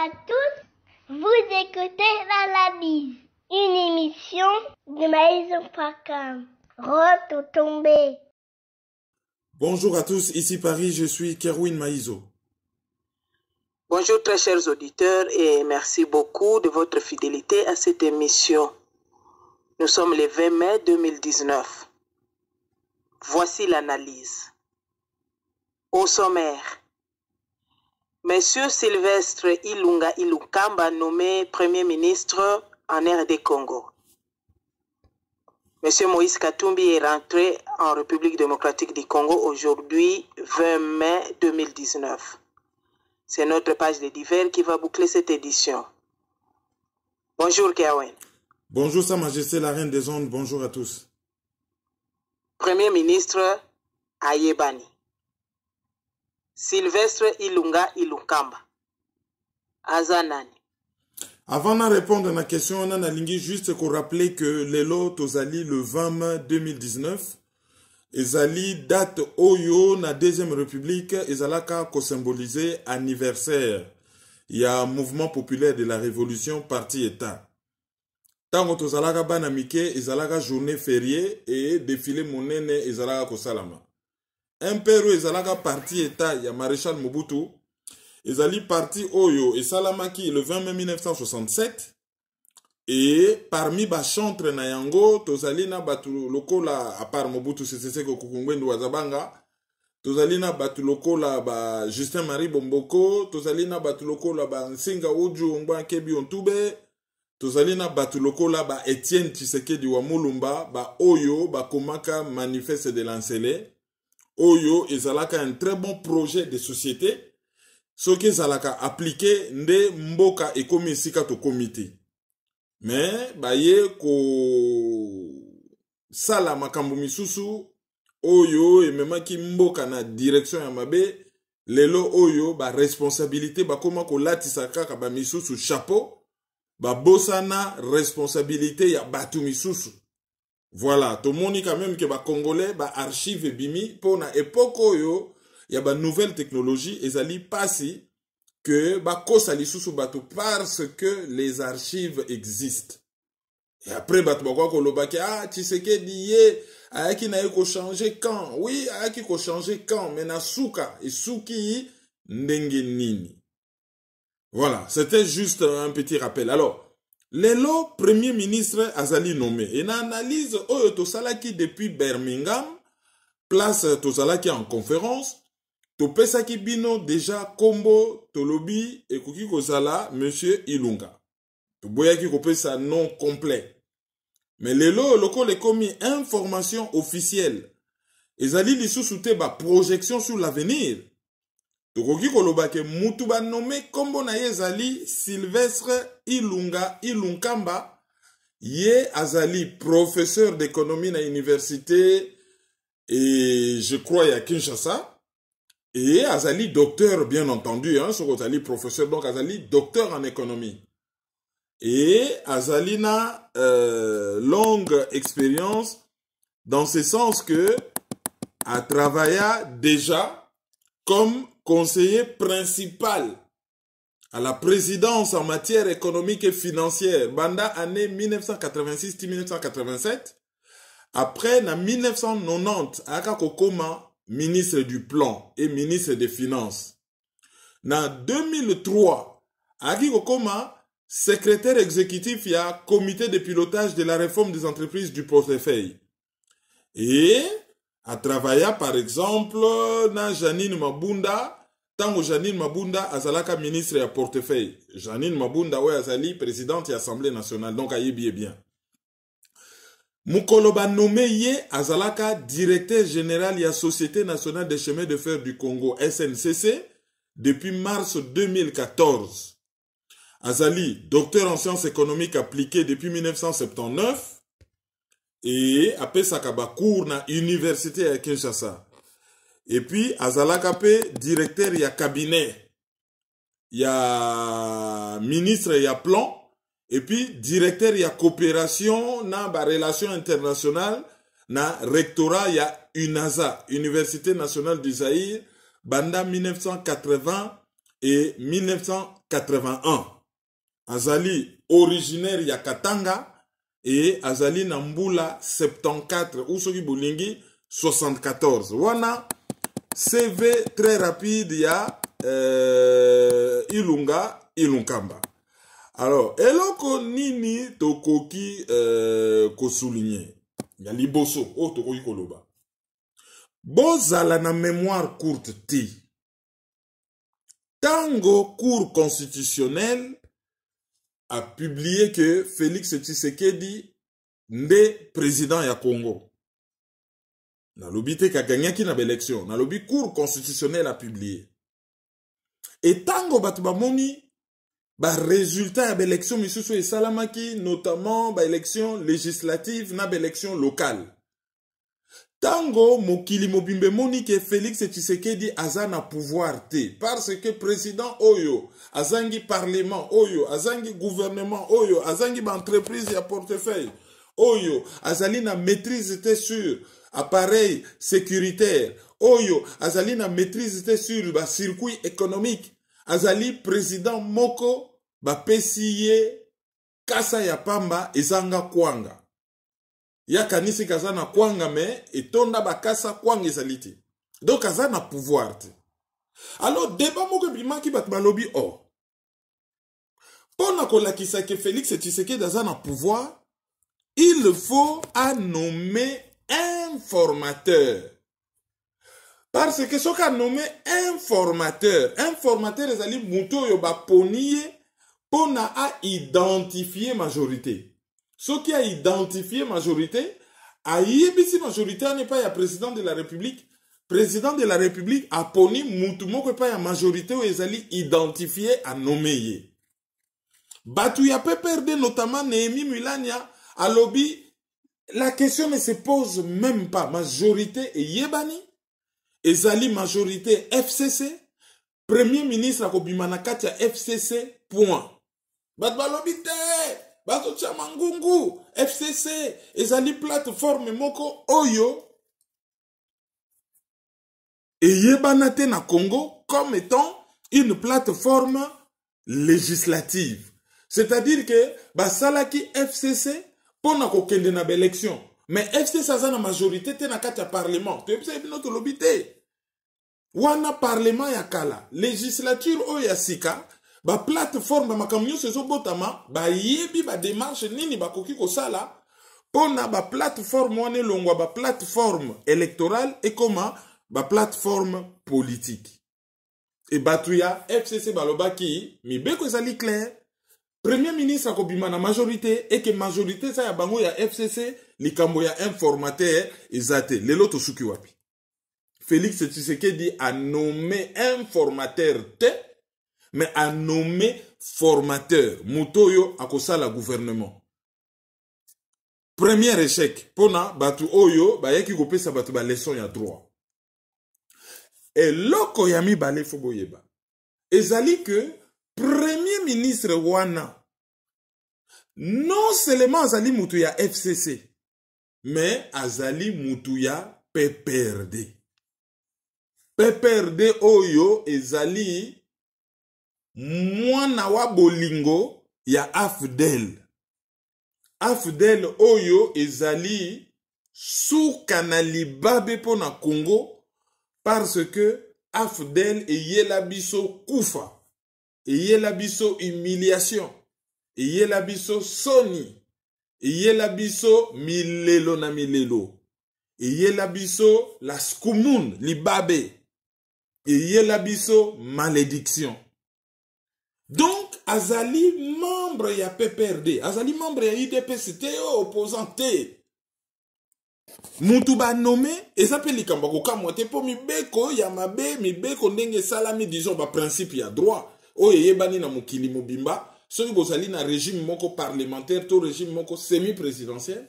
à tous, vous écoutez l'analyse, une émission de Maïso.com. Retombé. Bonjour à tous, ici Paris, je suis Kerwin Maïso. Bonjour très chers auditeurs et merci beaucoup de votre fidélité à cette émission. Nous sommes le 20 mai 2019. Voici l'analyse. Au sommaire, Monsieur Sylvestre Ilunga Ilukamba nommé Premier ministre en RD Congo. Monsieur Moïse Katumbi est rentré en République démocratique du Congo aujourd'hui, 20 mai 2019. C'est notre page de divers qui va boucler cette édition. Bonjour Kerwin. Bonjour Sa Majesté la Reine des Ondes, bonjour à tous. Premier ministre Ayebani. Sylvestre Ilunga Ilukamba. Azanani. Avant de répondre à la question, on a juste pour rappeler que l'élo tozali le 20 mai 2019, ezali date oyo na deuxième république, ezalaka ko symboliser anniversaire. Il y a un mouvement populaire de la révolution parti état. Tango tozalaka bana mike, ezalaka journée fériée et défilé monene ezalaka ko salama. Impero ezalaka parti état ya maréchal Mobutu, ezali parti oyo et salamaki le 20 mai 1967 et parmi ba chantre na yango tozali na batu lokola à part Mobutu Sese Seko Kuku Wazabanga, tozali na batu lokola ba Justin Marie Bomboko, tozali na batu lokola ba Nsinga Uju Ngba Kebi Ontube, tozali na batu lokola ba Etienne Tshisekedi wa Mulumba, ba oyo ba komaka manifeste de Lancele. Oyo ezalaka un très bon projet de société. Ce qui ezalaka appliqué nde mboka ekomi esika to komite. Mais baye ko sala makambo misusu oyo ememaki mboka na direction ya mabe, lelo oyo ba responsabilité bakoma ko latisa kaka ba misusu chapeau, ba bosana responsabilité ya batu misusu. Voilà, tout le monde quand même que ba Congolais ba archive bimi pour na époque oyo ya ba nouvelle technologie ezali passi que ba kosali susu bato parce que les archives existent. Et après bato bakwa kolobaki Tshisekedi ye ayaki na ko changer quand. Oui, ayaki ko changer quand mais na suka et suki ndenge nini. Voilà, c'était juste un petit rappel. Alors Lelo, premier ministre azali nommé. Et na analyse oyo tosalaki depuis Birmingham, place tosalaki en conférence, topesaki bino déjà kombo tolobi ekoki kozala Monsieur Ilunga. Toboyaki kopesa nom complet. Mais lelo loko le komi information officielle. Ezali lisusu te ba projection sur l'avenir. Tokoki kolobake mutu ba nommé kombo na ye ezali Sylvestre Ilunga Ilunkamba, ye azali professeur d'économie na université et je crois à Kinshasa, et azali docteur bien entendu, hein, so azali professeur donc azali docteur en économie. Et azali na longue expérience dans ce sens que a travaillé déjà comme conseiller principal à la présidence en matière économique et financière, banda année 1986-1987. Après, en 1990, aka kokoma ministre du plan et ministre des finances. En 2003, aki kokoma secrétaire exécutif ya comité de pilotage de la réforme des entreprises du portefeuille. Et a travaillé par exemple na Janine Mabunda. Tango Janine Mabunda azalaka ministre ya portefeuille. Janine Mabunda ouais azali présidente de l'Assemblée nationale. Donc ayebi bien. Mukoloba nommé ye azalaka directeur général ya Société nationale des chemins de fer du Congo SNCC depuis mars 2014. Azali docteur en sciences économiques appliquées depuis 1979. Et après sakaba cours na université à Kinshasa. Et puis azalaka pe directeur ya cabinet ya ministre ya plan et puis directeur ya coopération na ba relation internationale na rectorat ya UNAZA, Université nationale du Zaïre, banda 1980 et 1981. Azali originaire ya Katanga et Azali Nambula 74 ou soki bolingi 74. Wana CV très rapide ya Ilunkamba. Alors, eloko nini tokoki ko souligner. Ya liboso o tokoki koloba. Bozala na mémoire courte ti. Tango Cour constitutionnelle a publié que Félix Tshisekedi nde président ya Congo. Nalobi te ka gagnaki na élection. Nalobi Cour constitutionnelle a publié. Et tango batu bamoni ba résultat ya élection misusu e salamaki, notamment ba élection législative na ba élection locale. Tango mokili mobimbe moni ke Félix Tshisekedi aza na pouvoir te parce que président oyo azangi parlement oyo azangi gouvernement oyo azangi ba entreprise ya portefeuille oyo azali na maîtrise te sur appareil sécuritaire oyo azali na maîtrise te sur ba circuit économique azali président moko ba pesiye kasa ya pamba ezanga kwanga. Ya kanisi kaza na kwanga me etonda bakasa kwanga ezaliti. Donc kaza na pouvoir te. Alors débat moko bimaki bat balobi oh. Pona kolakisa ke Félix Tshisekedi aza na pouvoir, il faut nommer un formateur. Parce que ce qu'a nommé un formateur ezali muto yo ba poniye pona a identifier majorité. Ce qui a identifié majorité, a yebisi majorité n'est pas ya président de la République. Président de la République a poni mutumo que pas ya majorité ou ezali identifié à nommer. Batu ya PPRD notamment Néhémie Mulania a lobby. La question ne se pose même pas. Majorité et yebani. Ezali majorité FCC. Premier ministre a kobimana katia FCC. Point. Batu ba lobby te. Bato Chamangungu, FCC, ezali plateforme moko oyo et yebanate na Congo comme étant une plateforme législative. C'est-à-dire que basalaki FCC pona kokende na élection. Mais FCC aza na majorité te na kati ya parlement. Tu sais notre lobby te. Wana parlement ya kala, législature oyo ya sika. Ba plateforme ba makamyo sezo botama ba yebi ba démarche nini ba koki ko sala pona ba plateforme wane longwa ba plateforme électorale et comment ba plateforme politique et batuya FCC balobaki mi beko ezali clair premier ministre akobima na majorité et que majorité ça ya bango ya FCC likambo ya informateur ezate lelo to suki wapi Félix Tshisekedi a nommé un formateur te mais a nommé formateur. Mutoyo akosala gouvernement. Premier échec. Pona batu oyo ba yeki kopesa batu ba leçon ya droit. Et loko yami bale foboyeba. Ezali que premier ministre wana non seulement azali mutu ya FCC mais azali mutu ya PPRD. PPRD oyo ezali mwana wa bolingo ya AFDEL. AFDEL oyo ezali suka na libabe po na Congo parce que AFDEL eyela biso kufa, eyela biso humiliation, eyela biso soni, eyela biso milelo na milelo, eyela biso la skumun libabe, eyela biso malédiction. Donc, azali membre ya PPRD, azali membre ya UDPS te opposant te. Mutu ba nommé, ezape likamba kokamwa te po mibeko ya mabe, mibeko ndenge salami disons ba principe ya droit. Oye yebani na mokili mobimba, soki bozali na régime moko parlementaire to régime moko semi-présidentiel,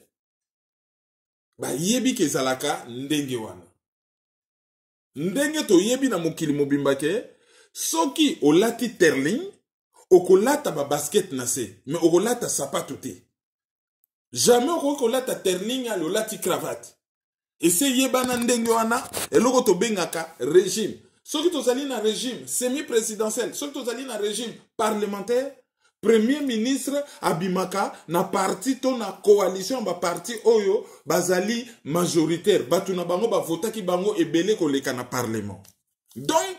ba yebi ke zalaka ndenge wana. Ndenge to yebi na mokili mobimba ke, soki olati terling, okolata ba basket na se, mais okolata sapato te. Jamais okolata terling ya lolati cravate. Et se yebana ndenge wana, eloko to bengaka régime soki tozali na régime semi-présidentiel, soki tozali na régime parlementaire, premier ministre abimaka na parti to na coalition ba parti oyo bazali majoritaire, batu na bango ba votaki bango ebele koleka na parlement. Donc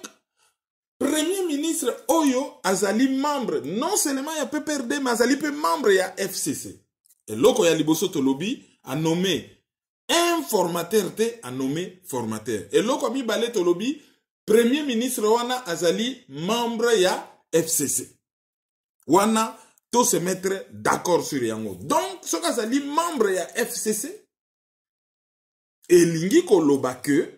premier ministre oyo azali membre non seulement ya PPRD mais azali pe membre ya FCC. Et loko ya liboso to lobby a nommé informateur te a nommé formateur. Et loko mi balé to lobby premier ministre wana azali membre ya FCC. Wana to se mettre d'accord sur yango. Donc so azali membre ya FCC et lingi ko loba que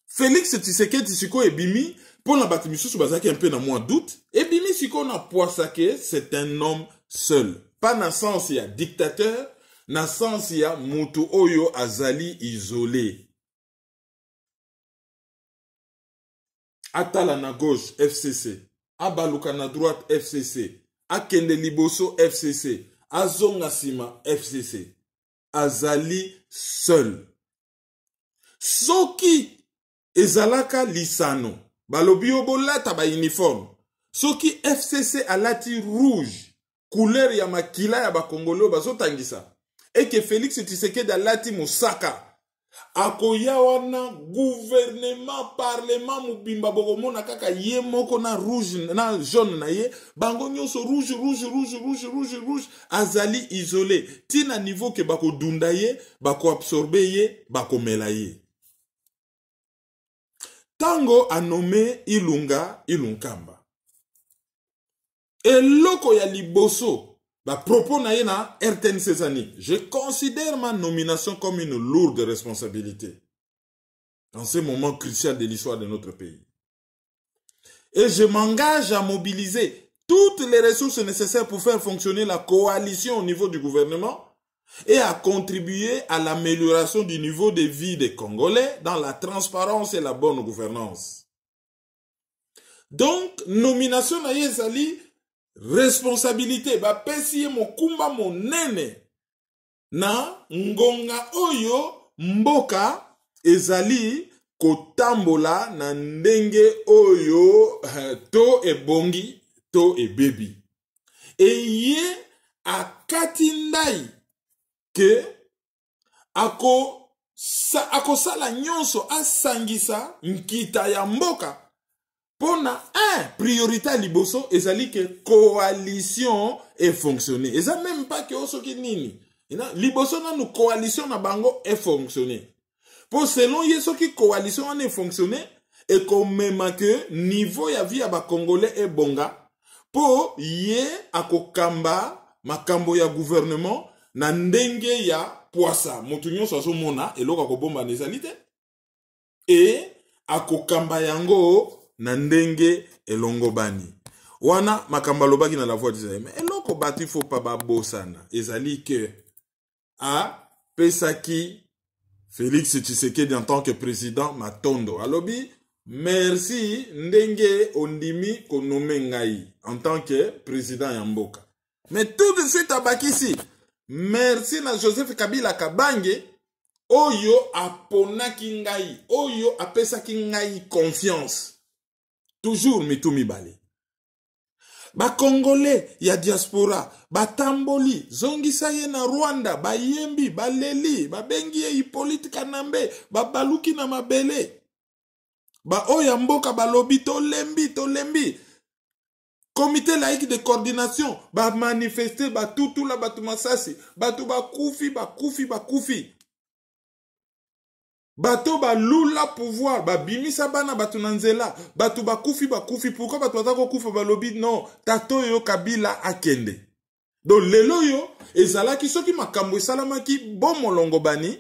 Félix Tshisekedi siko ebimi pour la bati misusu bazaki un peu na mois d'août ebimi siko na poisake c'est un homme seul, pas na sens ya dictateur, na sens ya mutu oyo azali isolé. Atala na gauche FCC, abaluka na droite FCC, akende liboso FCC, azonga sima FCC, azali seul. Soki ezalaka lisano, balobi obolata ba uniforme. Soki FCC alati rouge, couleur ya makila ya ba Congolais bazotangisa. Et que Félix Tshisekedi alati mosaka. Akoya wana gouvernement, parlement mubimba bokomona kaka ye moko na rouge na jaune na ye, bango nyonso rouge, azali isolé. Tina niveau ke bako dunda ye, bako absorbe ye, bako mela ye. Tango a nommé Ilunga Ilunkamba. Et loko ya liboso, ba propos na ye na RTN Césani. Je considère ma nomination comme une lourde responsabilité dans ce moment crucial de l'histoire de notre pays. Et je m'engage à mobiliser toutes les ressources nécessaires pour faire fonctionner la coalition au niveau du gouvernement et à contribuer à l'amélioration du niveau de vie des Congolais dans la transparence et la bonne gouvernance. Donc, nomination na yezali responsabilité, ba pesi mokumba monene na ngonga oyo mboka ezali kotambola na ndenge oyo to ebongi, to ebebi. Et ye akati ndai que ako sala nyonso asangisa nkita ya mboka pona priorité liboso ezali que coalition et fonctionner. Eza même pas que osoki nini. Liboso na nous coalition na bango et fonctionner. Pour selon yeso ki coalition na fonctionner et comme même que niveau ya vie ya ba Congolais e bonga po ye akokamba makambo ya gouvernement na ndenge ya poisa motu nyonso azomona eloko akobomba nezali te e akokamba yango na ndenge elongobani wana makamba lobaki na la voix d'Israël. Mais eloko bati faut pas babosana ezali que a pesaki Félix Tshisekedi en tant que président matondo alobi merci ndenge ondimi konome ngai en tant que président ya mboka. Mais tout de suite abakisi merci na Joseph Kabila Kabange oyo aponaki ngai, oyo apesaki ngai confiance. Toujours mitumi bale. Ba Congolais ya diaspora, ba tamboli, zongisa ye na Rwanda, ba yembi, ba leli, ba bengi ye Hippolyte Kanambe, ba baluki na mabele. Ba oya mboka ba lobi to lembi. Comité laïque de coordination, ba manifester, ba tutu la batu masasi, batu ba kufi. Bato ba lula pouvoir, ba bimisa bana batu nanzela, batu ba kufi, pourquoi batu batako kufa ba lobi non, tato yo Kabila akende. Donc lelo yo, ezalaki soki makambo esalamaki bon molongo bani,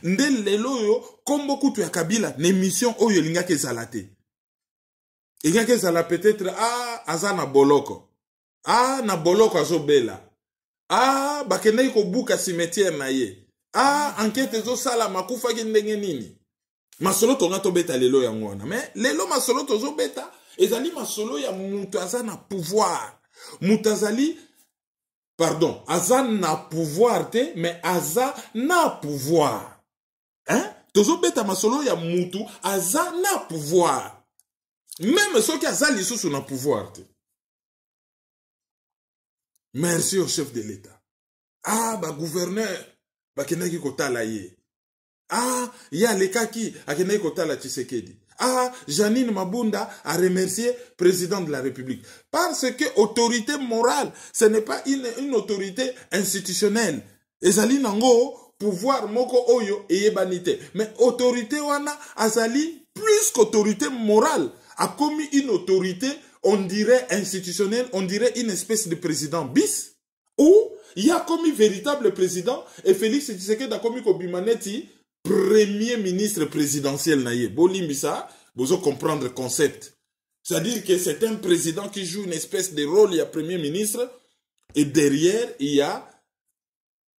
nde lelo yo, kombo kutu ya Kabila, ne mission oyo lingaki ezalate. Lingaki ezala peut-être, azana boloko. Na boloko azobela. Bakende yiko buka cimetière na ye. Enquête zo sala makufa ki ndenge nini. Masolo tonga to beta lelo ya ngwana. Mais lelo masolo tozo beta, ezali masolo ya mutu azana pouvoir. Mutu azali, azana pouvoir te, mais azana pouvoir. tozo beta masolo ya mutu aza na pouvoir. Même ceux qui aza lisusu na pouvoir. Merci au chef de l'État. Ah, ba gouverneur, ba kenaki kotala ye. Ah, ya lekaki, a kenaki kotala Tshisekedi. Ah, Janine Mabunda a remercié le président de la République. Parce que autorité morale, ce n'est pas une autorité institutionnelle. Ezali nango, pouvoir moko oyo eyebanite. Mais autorité wana azali plus qu'autorité morale. A commis une autorité, on dirait institutionnelle, on dirait une espèce de président bis. Ou il y a commis véritable président et Félix Tshisekedi a commis Kobimaneti premier ministre présidentiel naïe. Bolimbisa, vous allez comprendre le concept. C'est-à-dire que c'est un président qui joue une espèce de rôle, il y a premier ministre, et derrière, il y a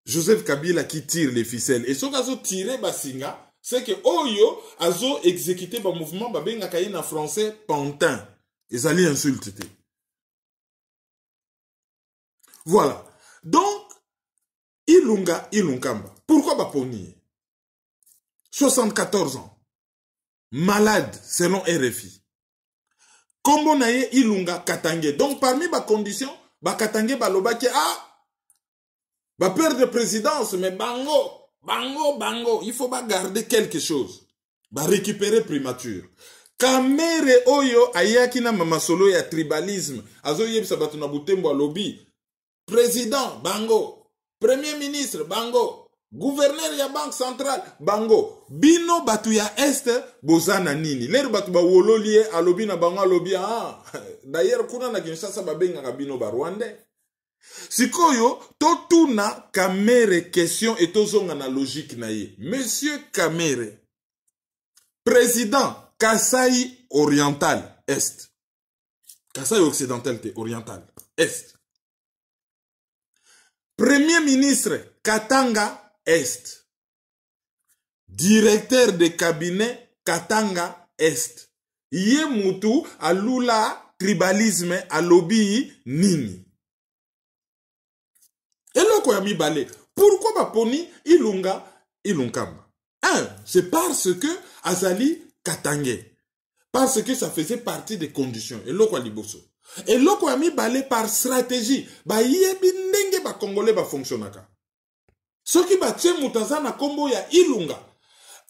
Joseph Kabila qui tire les ficelles. Et ce qu'ils ont tiré, Basinga, c'est que Oyo a exécuté le mouvement, en français, pantin. Ils allaient insulter. Voilà. Donc, Ilunga, Ilunkamba. Pourquoi Baponi? 74 ans. Malade, selon RFI. Kombo naye Ilunga Katangé. Donc, parmi les conditions, Katangé balobaki, peur de présidence, mais bango, il faut garder quelque chose. Récupérer primature. Kamere oyo ayaki na mamasolo ya tribalisme. Azo yebisa batu na butembo lobby. Président, bango. Premier ministre, bango. Gouverneur ya banque centrale, bango. Bino batu ya est, bozana nini. Lero batu ba wololie, alobi na bango alobi, d'ailleurs, kuna na Kinshasa babenga bino ba Rwandais. Sikoyo, totuna Kamere question et tozonga na logique na ye. Monsieur Kamere, président Kasai oriental, est. Kasai occidental, oriental, est. Premier ministre Katanga, est. Directeur de cabinet Katanga, est. Ye mutu alula tribalisme alobi nini. Et là, quoi, mi balé. Pourquoi Baponi Ilunga Ilunkamba? C'est parce que Azali Katangé. Parce que ça faisait partie des conditions. Et là, quoi, liboso. Et là, quoi, mi balé par stratégie. Ba yebi ndenge ba Congolais ba fonctionnaka. Ce qui ba tche mutazana kombo ya Ilunga.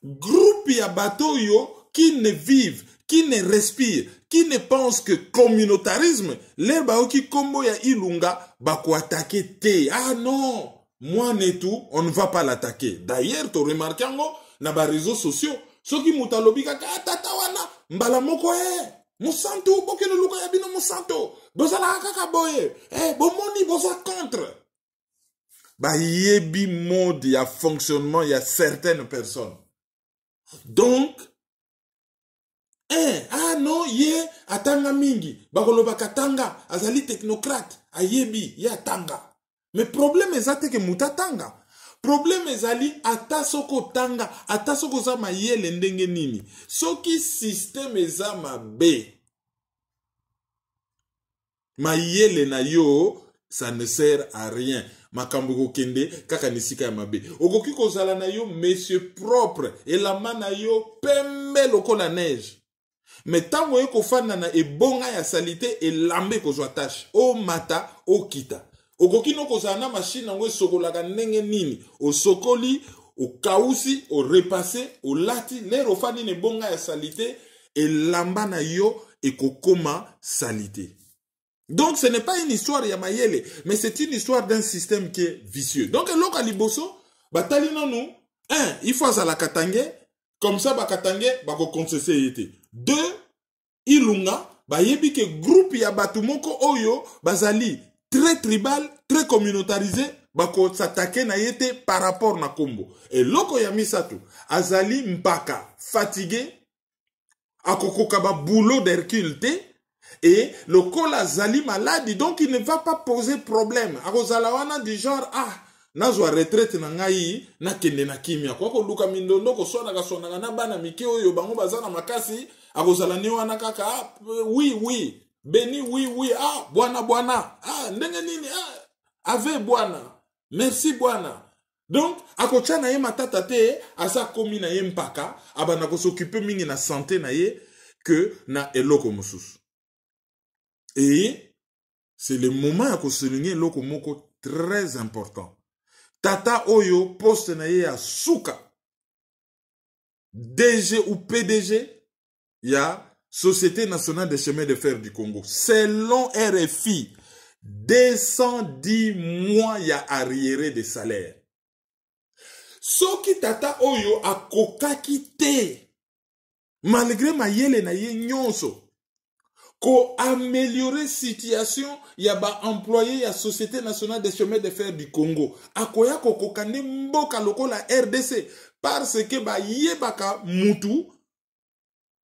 Groupe ya bateau yo qui ne vivent, qui ne respirent, qui ne pensent que communautarisme, les baoki kombo ya Ilunga bako attaquer te. Ah non, moi et tout, on ne va pas l'attaquer. D'ailleurs, tu remarques na ba réseaux sociaux, ceux qui mutalobi kaka tatawana mbala moko musanto bokelo luka ya bino musanto. Bozala kaka boye. Bomoni boza contre. Ba yebi mode ya fonctionnement ya certaines personnes. Donc non, atanga mingi. Bakoloba katanga, azali technocrate, ayebi, atanga. Mais problème ezate ke mutatanga. Problème ezali atasoko tanga, atasoko za mayele ndenge nini. Soki système eza mabe. Mayele na yo, ça ne sert à rien. Makambo kende kaka nisika ya mabe. Okoki kozala na yo monsieur propre et la mana yo pembe lokola neige. Mais tant que vous faites e bonga ya salité et lambe ko zwa tâche o mata o kita. Okoki no kozana machine ngwe sokolaka ndenge nini o sokoli o kausi o repasser o lati lero fani ne bonga ya salité et lamba na yo e kokoma salité. Donc ce n'est pas une histoire ya mayele, mais c'est une histoire d'un système qui est vicieux. Donc loka liboso batali nanu il faut za la katangé comme ça ba katangé ba ko concesser été. 2 Ilunga bayebi ke groupe ya batu moko oyo bazali très tribal, très communautarisé bako s'attaquer na yete par rapport na Kombo. Et loko ya misatu azali mpaka fatigué akokoka ba boulot d'Hercule te. Et le col azali malade, donc il ne va pas poser problème. Akozala wana du genre nazwa retraite na ngai na kende na kimia. Kwa ko luka mindondo ko sona na bana mike oyo bango bazana makasi akozala ni wana kaka oui beni oui bwana ndenge nini ave bwana merci bwana Donc, akocha na ye matata te, asa komi na ye mpaka, abana ko s'occuper mingi na santé na ye, que na eloko mosusu. Et, c'est le moment à souligner eloko moko très important. Tata Oyo poste na ye a Souka. DG ou PDG, il y a Société nationale des chemins de fer du Congo. Selon RFI, 210 mois il y a arriéré de salaire. Soki Tata Oyo a kokaki te, malgré mayele na ye nyonso, ko améliorer situation ya ba employé ya Société nationale des chemins de fer du Congo. Akoya ko kokande mboka lokola RDC parce que ba yebaka mutu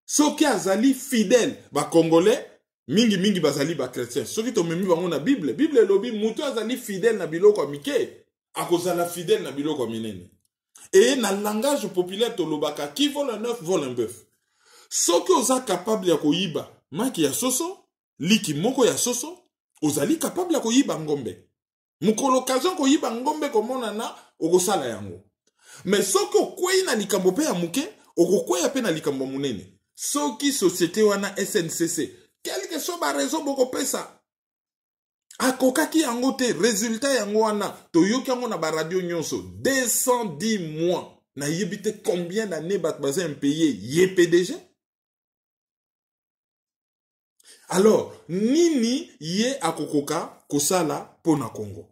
soki azali fidèle ba congolais mingi bazali ba chrétien. Soki to memi bango na Bible lobi mutu azali fidèle na biloko mike akozala fidèle na biloko minene. Et na langage populaire to lobaka qui vole un œuf vole un bœuf. Soki oza capable ya koyiba maki ya soso, liki moko ya soso, ozali capable ya koyiba ngombe. Mukolo occasion koyiba ngombe komona na okosala yango. Mais soki okwei na likambo pe ya muke, okokweya pe na likambo munene. Soki société wana SNCC, quel que soit ba raison boko pesa, akokaki yango te, résultat yango wana, toyoki yango na ba radio nyonso, 210 mois. Na yebite combien d'années bat bazé impayé yé PDG? Alors, nini yé akokoka kosala pona Congo?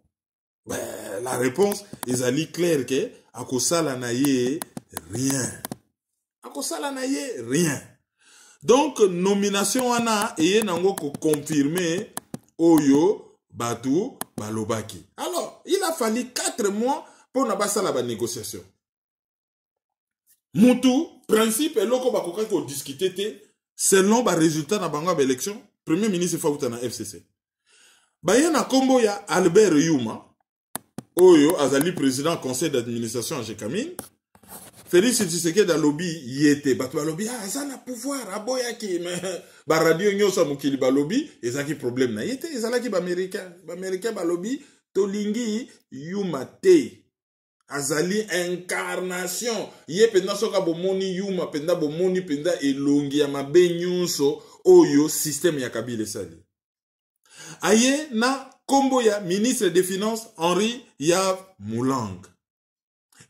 Ben, la réponse est claire que akosala na yé rien. Akosala na yé rien. Donc, nomination wana eye nango ko confirmer Oyo Batu Balobaki. Alors, il a fallu 4 mois pour na basala ba négociation. Mutu, principe eloko bakoka ko discuter te selon ba résultat na bango ba élection, premier ministre Fauta na FCC. Baye na kombo ya Albert Yuma, Oyo azali président conseil d'administration en Jekamine. Félix Tshisekedi da lobby yete batu ba lobby azana pouvoir aboya ki ba radio nyosa mukili ba lobby ezaki problème na yete ezalaki ba américain ba lobby tolingi Yuma te. Azali incarnation ye penda soka bomoni Yuma penda bomoni penda elongi ya mabe nyonso oyo système ya Kabila sali. Aye na kombo ya ministre des finances Henri Yav Moulang.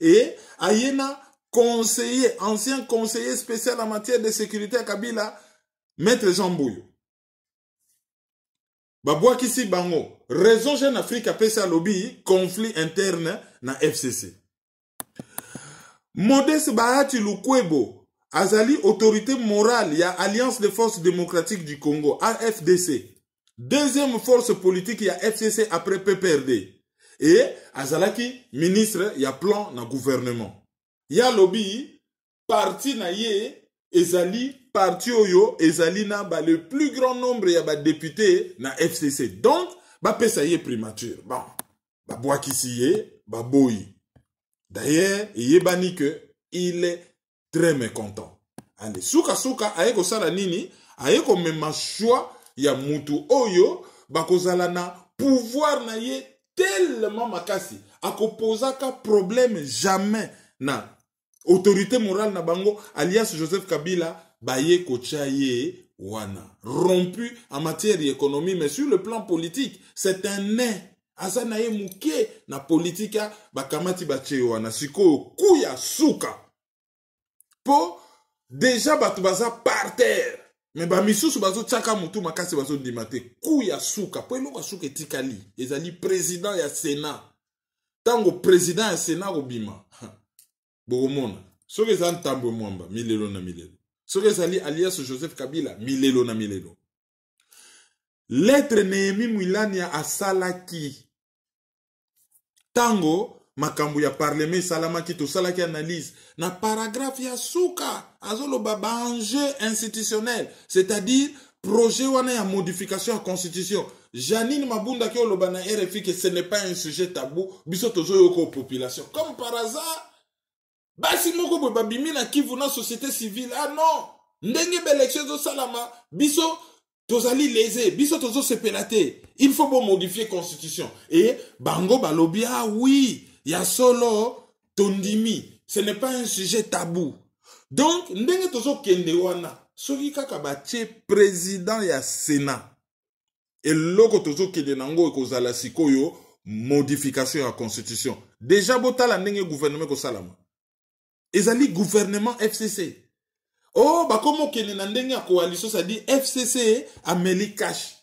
Et aye na conseiller, ancien conseiller spécial en matière de sécurité à Kabila, Maître Jean Bouyo. Babouak ici bango, raison Jeune Afrique a PSA lobby, conflit interne na FCC. Modeste Bahati Lukwebo, azali autorité morale, ya Alliance des forces démocratiques du Congo, AFDC. Deuxième force politique, ya FCC après PPRD. Et azalaki ministre, ya plan na gouvernement. Ya lobby, parti na ye, ezali, parti oyo, ezali na ba le plus grand nombre ya ba député na FCC. Donc, ba pesa ye primature. Bon, ba boakisi ye, ba boyi. D'ailleurs, yebani que il est très mécontent. Allez, souka, aye ko sala nini, aye ko mema choix ya mutu oyo, ba kozala na pouvoir na ye tellement makasi. Ako posaka problème jamais na autorité morale na bango, alias Joseph Kabila, baye kocha ye wana. Rompu en matière d'économie, mais sur le plan politique, c'est un nain. Azana ye muke na politika bakamati bache wana. Siko kuya souka. Po, déjà batu baza par terre. Mais ba misusu bazo tchaka mutu makasi bazo dimate. Kuya souka. Po eloko souka etikali. Ezali président ya Sénat. Tango président ya Sénat obima. Boromona. Soke ezali Tambwe Mwamba, milelo na milelo. Soke ezali alias Joseph Kabila, milelo na milelo. Lettre Nehemi Mwilania asalaki. Tango, makambu ya parlement salamaki to salaki analyse. Na paragraphe ya souka, azolo baba enjeu institutionnel. C'est-à-dire, projet wana ya modification à constitution. Janine Mabunda ki oloba na RFI que ce n'est pas un sujet tabou. Biso tozo yoko population. Comme par hasard, basi moko bo babimi na Kivu na société civile. Ah non, ndenge belection zo salama, biso tozali lésé, biso tozo sepelate. Il faut bon modifier constitution. Et bango balobi ah oui, ya solo tondimi. Ce n'est pas un sujet tabou. Donc, ndenge tozo kende wana, soki kaka batie président ya Sénat. Et loko tozo kende nango ekozala sikoyo modification ya constitution. Déjà botala ndenge gouvernement ko salama. Ezali gouvernement FCC. Oh, bah comme kende na ndenge ya coalition, ça dit FCC ameli cash.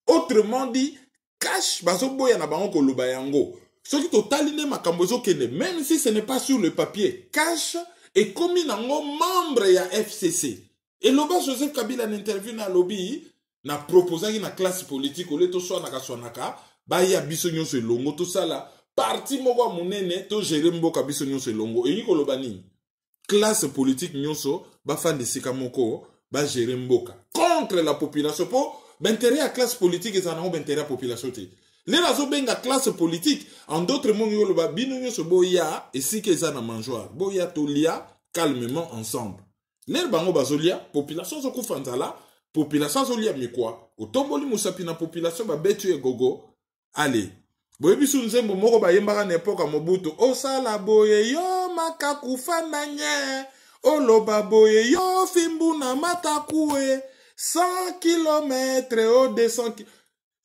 Autrement dit, cash bazo boya na bango ko loba yango. Soki totali ne makambo zo kende, même si ce n'est pas sur le papier, cash et comme nango membre ya FCC. Et loba Joseph Kabila n'interview na lobby na proposé na classe politique ole to swanaka ba ya biso nyonso elongo to sala parti moko munene to gérer mboka biso nyonso elongo e yiko loba nini classe politique nyonso ba fande sika moko ba gérer mboka contre la population pour l'intérêt à classe politique et ça n'a pas intérêt à la population. Les razo benga classe politique en d'autres mots yo loba bino nyonso boya et si que ça na mangeoire boya to lia calmement ensemble. Les bango bazolia population so kufantala population zolia mikwa otomboli musapi na population ba betu e gogo allez boyebi su nzembo moko ba yembaka na epoka Mobutu osala boye yo makakufana nye oloba boye yo fimbu na matakue 100 km au 200 km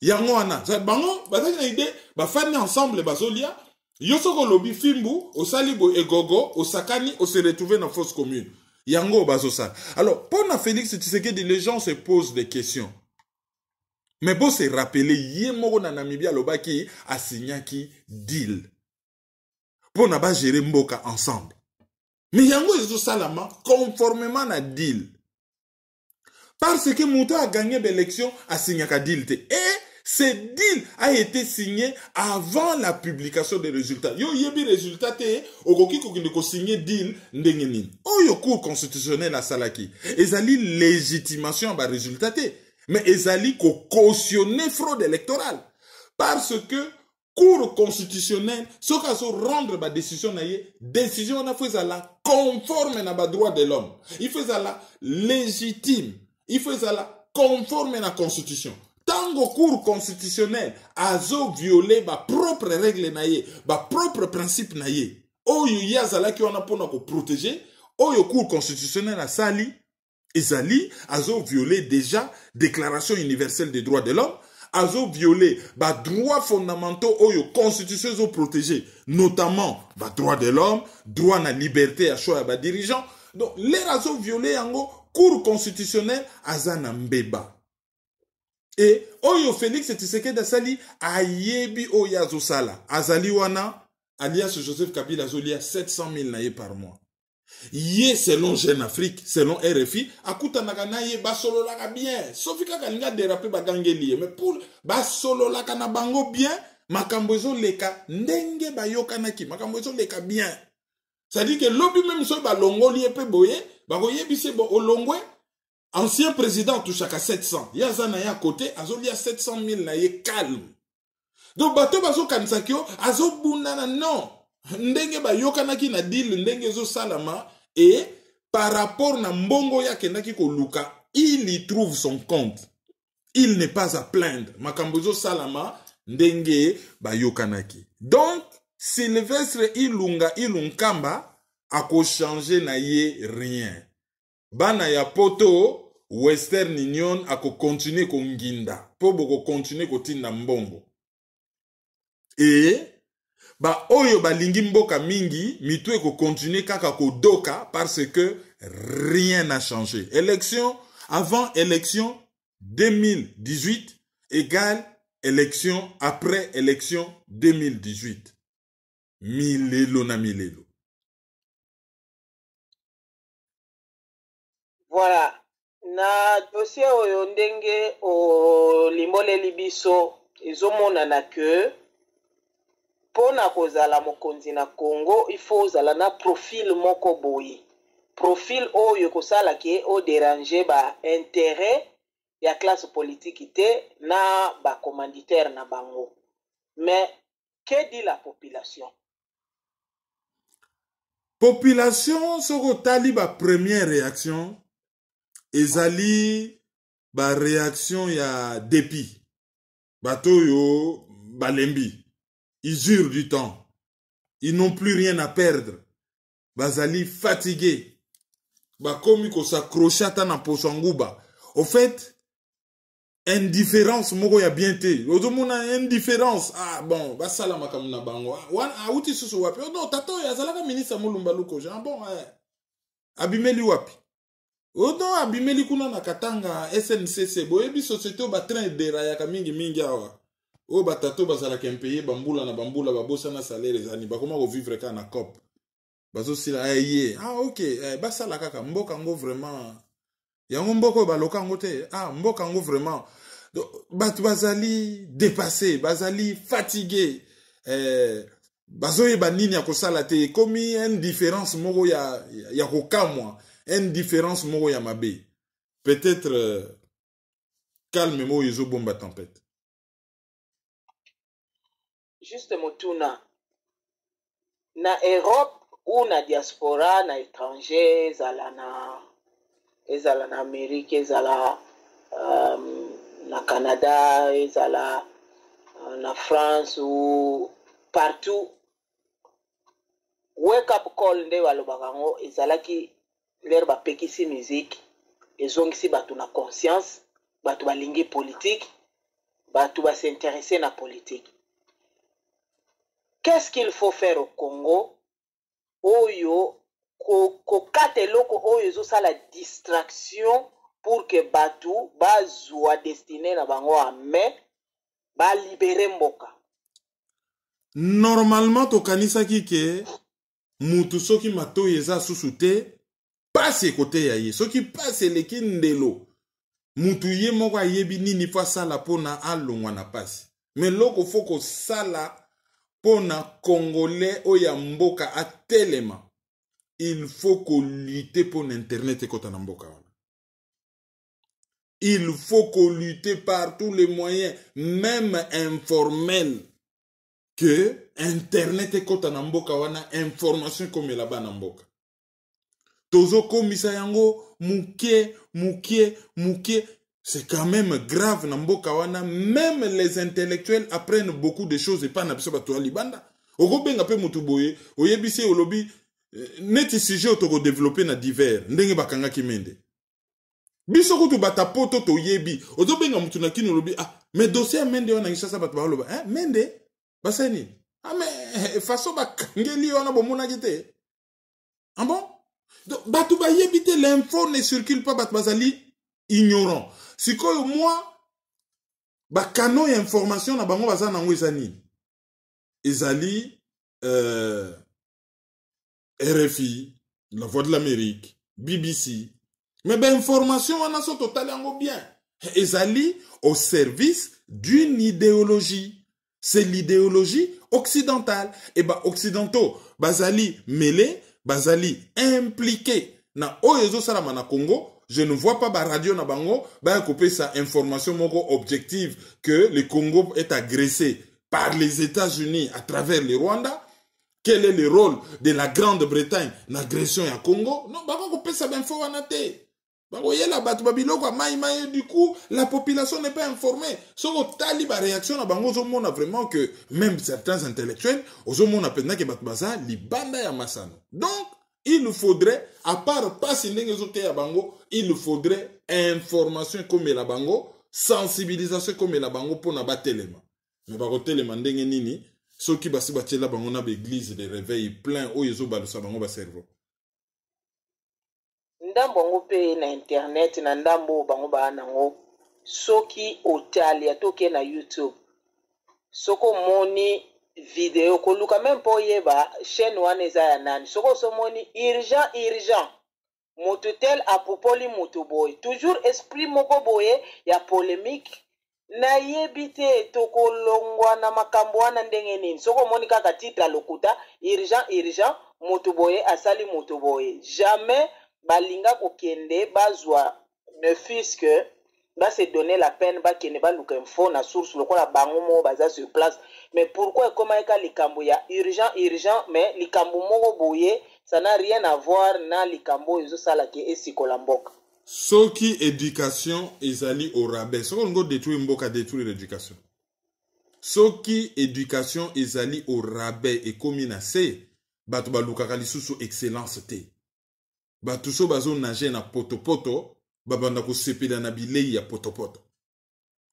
yango wana za bango bazaki na idée ba fani ensemble bazolia yo soko lobi fimbu osali bo egogo osakani o se retrouver dans fosse commune. Yango bazosal. Alors, pour Félix Tshisekedi, les gens se posent des questions. Mais pour se rappeler, Yemoro na Namibia Lobaki a signé qui deal. Pour n'a pas gérer Mboka ensemble. Mais Yango est salama conformément à deal. Parce que Mouta a gagné l'élection à signer un deal. Et ce deal a été signé avant la publication des résultats. Yo yebi résultat te okoki ko signer deal ndenge nini. Oyo cour constitutionnel a salaki. Ezali légitimation ba résultat te. Mais ezali ko cautionner fraude électorale. Parce que cour constitutionnel so ka so rendre ba décision na ye, décision na faut la conforme na ba droit de l'homme. Il faut la légitime. Il faut la conforme na constitution. Tango cour constitutionnel azo violé ba propre règle naye, ba propre principe naye. Oyo yazala ki wana pona ko protéger, oyo cour constitutionnel a sali, ezali azo violé déjà déclaration universelle des droits de l'homme, azo violé ba droits fondamentaux oyo constitution zo protéger, notamment ba droits de l'homme, droit na liberté à choix ba dirigeant. Donc les azo violé yango cour constitutionnel azana mbeba. Et oyo Félix Tshisekedi asali ayebi oyazo sala azali wana alias Joseph Kabila azolia 700 000 naye par mois. Ye selon Jeune Afrique, selon RFI, akutanaka na ye basololaka bien. Sauf kaka linga déraper bagangeli mais pour basololaka na bango bien, makambo ezo leka ndenge bayokanaki, makambo ezo leka bien. C'est-à-dire que lobby même so balongoli pe boye, bakoyebise bo olongwe. Ancien président touche à 700. Yazana ya côté, azoli a 700 000 na ye calme. Donc bato bazo kanisakyo, azo bunana non. Ndenge ba yokanaki na deal ndenge zo salama et par rapport na mbongo ya kendaki ko luka, il y trouve son compte. Il n'est pas à plaindre. Makambo zo salama ndenge ba yokanaki. Donc Sylvestre Ilunkamba a ko changer na ye rien. Bana ya poto Western Union a ko continuer ko nginda po boko continuer ko tinda mbongo et ba oyo balingi mboka mingi mitwe ko continuer kaka ko doka parce que rien n'a changé. Élection avant élection 2018 égale élection après élection 2018. Milelo na milelo. Voilà. Na dossier oyo ndenge o limoleli biso ezomona na que pona kozala mokonzi na Congo il faut ozala na profil moko boye. Profil oyo kosala ke o déranger ba intérêt ya classe politique te na ba commanditaire na bango. Mais que dit la population? Population soko tali ba première réaction ezali ba réaction ya dépit. Bato yo balembi. Ils eurent du temps. ils n'ont plus rien à perdre. Bazali fatigué. Bakomi ko s'accrocher ata na poso nguba. Au fait, indifférence moko ya bien te. Ozomona indifférence. Ah bon, basala makamuna bango. Wana auti susu wapi. Oh non, tato ya zalaka ministre Mulumba Luko. Ah bon, abimeli wapi. Oh non, abimeli kuna na katanga SNCC. Boyebi société ba train de rayaka mingi awa. Oh batato bazala kempeye bambula na bambula babosa na salaire zani. Bakoma ko vivre ka na COP. Bazo sila ye. Ah ok, basala kaka mboka ngo vraiment. Yango mboko baloka ngo te. Ah mboka ngo vraiment. Bat bazali dépassé, bazali fatigué. Bazo yeba nini ya kosala te komi indifférence moko ya kokamwa, indifférence moko ya mabe. Peut-être calme mo yezo bomba tempête. Juste motuna na Europe ou na diaspora na étranger ezala na Amérique ezala na Canada ezala na France ou partout wake up call nde balobaka ngo ezalaki lere bapekisi musique ezongisi bato na conscience bato balingi politique bato s'intéresser na politique. Qu'est-ce qu'il faut faire au Congo? Oyo kokate loko oyo zo la distraction pour que batu bazwa destiné na bango ame ba libérer mboka. Normalement tokanisa ke mutu soki mato yeza susute passe côté ya ye soki passe leki ndelo mutu ye moko ayebi nini fa sala pona alongwa na passe mais loko foko sala pona congolais oya mboka atelema. Il faut qu'on lutte pour l'internet et kota na mboka wana. Il faut qu'on lutte par tous les moyens, même informels, que internet et kota na mboka wana, information comme là-bas na mboka. Tozo komisa yango mukie. C'est quand même grave na mboka wana. Même les intellectuels apprennent beaucoup de choses et pas na biso bato ya libanda. Oko benga pe mutu boye, oyebisi olobi neti sujet otoko développer na divers ndenge bakanga kimende. Biso kutu batapoto to yebi. Ozo benga mutu na kino olobi mais dossier mende wana ngishasa bato ba oloba mende basani. Mais façon bakangeli wana bomona kite. Ah bon? Donc bato ba yebi te l'info ne circule pas bato bazali ignorant. Si que moi, canon et information na bango baza nango ezani. Ezali RFI, La Voix de l'Amérique, BBC. Mais information on a son total yango bien. Ezali au service d'une idéologie. C'est l'idéologie occidentale. Et occidentaux, bazali mêlé, bazali impliqué. Na oyezo salama na Congo. Je ne vois pas la radio na bango couper sa information moko objective que le Congo est agressé par les États-Unis à travers le Rwanda. Quel est le rôle de la Grande-Bretagne dans l'agression à Congo? Non, bango couper sa info wanate. Bango yela batu babiloko maï du coup la population n'est pas informée. So tali ba réaction na bango zo mona vraiment que même certains intellectuels ozo mona pendant que batu baza libanda ya masano. Donc il faudrait, à part pas si à bango, il faudrait information comme la bango, sensibilisation comme la bango pour na batelema. Mais ba telema ndenge nini, ceux qui basi batela bango na l'église de réveil plein o yezo balusa bango ba cerveau. Ndambo pe na internet na ndambo bango ba nango soki otali atoke na YouTube. Soko moni vidéo koluka même po yeba chaîne wana eza ya nani soko somoni urgent motutel apopoli motu boy toujours esprit moko boye ya polémique na yebite tokolongwa na makambo wana ndenge nini soko moni kaka titre lokuta urgent motu boye asali motu boye jamais balinga kokende bazwa ne fût-ce que va se donner la peine ba kene ba luka info na source lokola bango mo baza sur place. Mais pourquoi comment eka likambo ya urgent mais likambo moko boye ça n'a rien à voir na likambo ezo sala ke esikola mboka. Soki éducation ezali au rabais. Soko ngo détruire mboka détruire l'éducation. soki éducation ezali au rabais et komi na se bato balukaka lisusu excellence te bato so bazo nage na potopoto babanda kosepela na bilei ya potopoto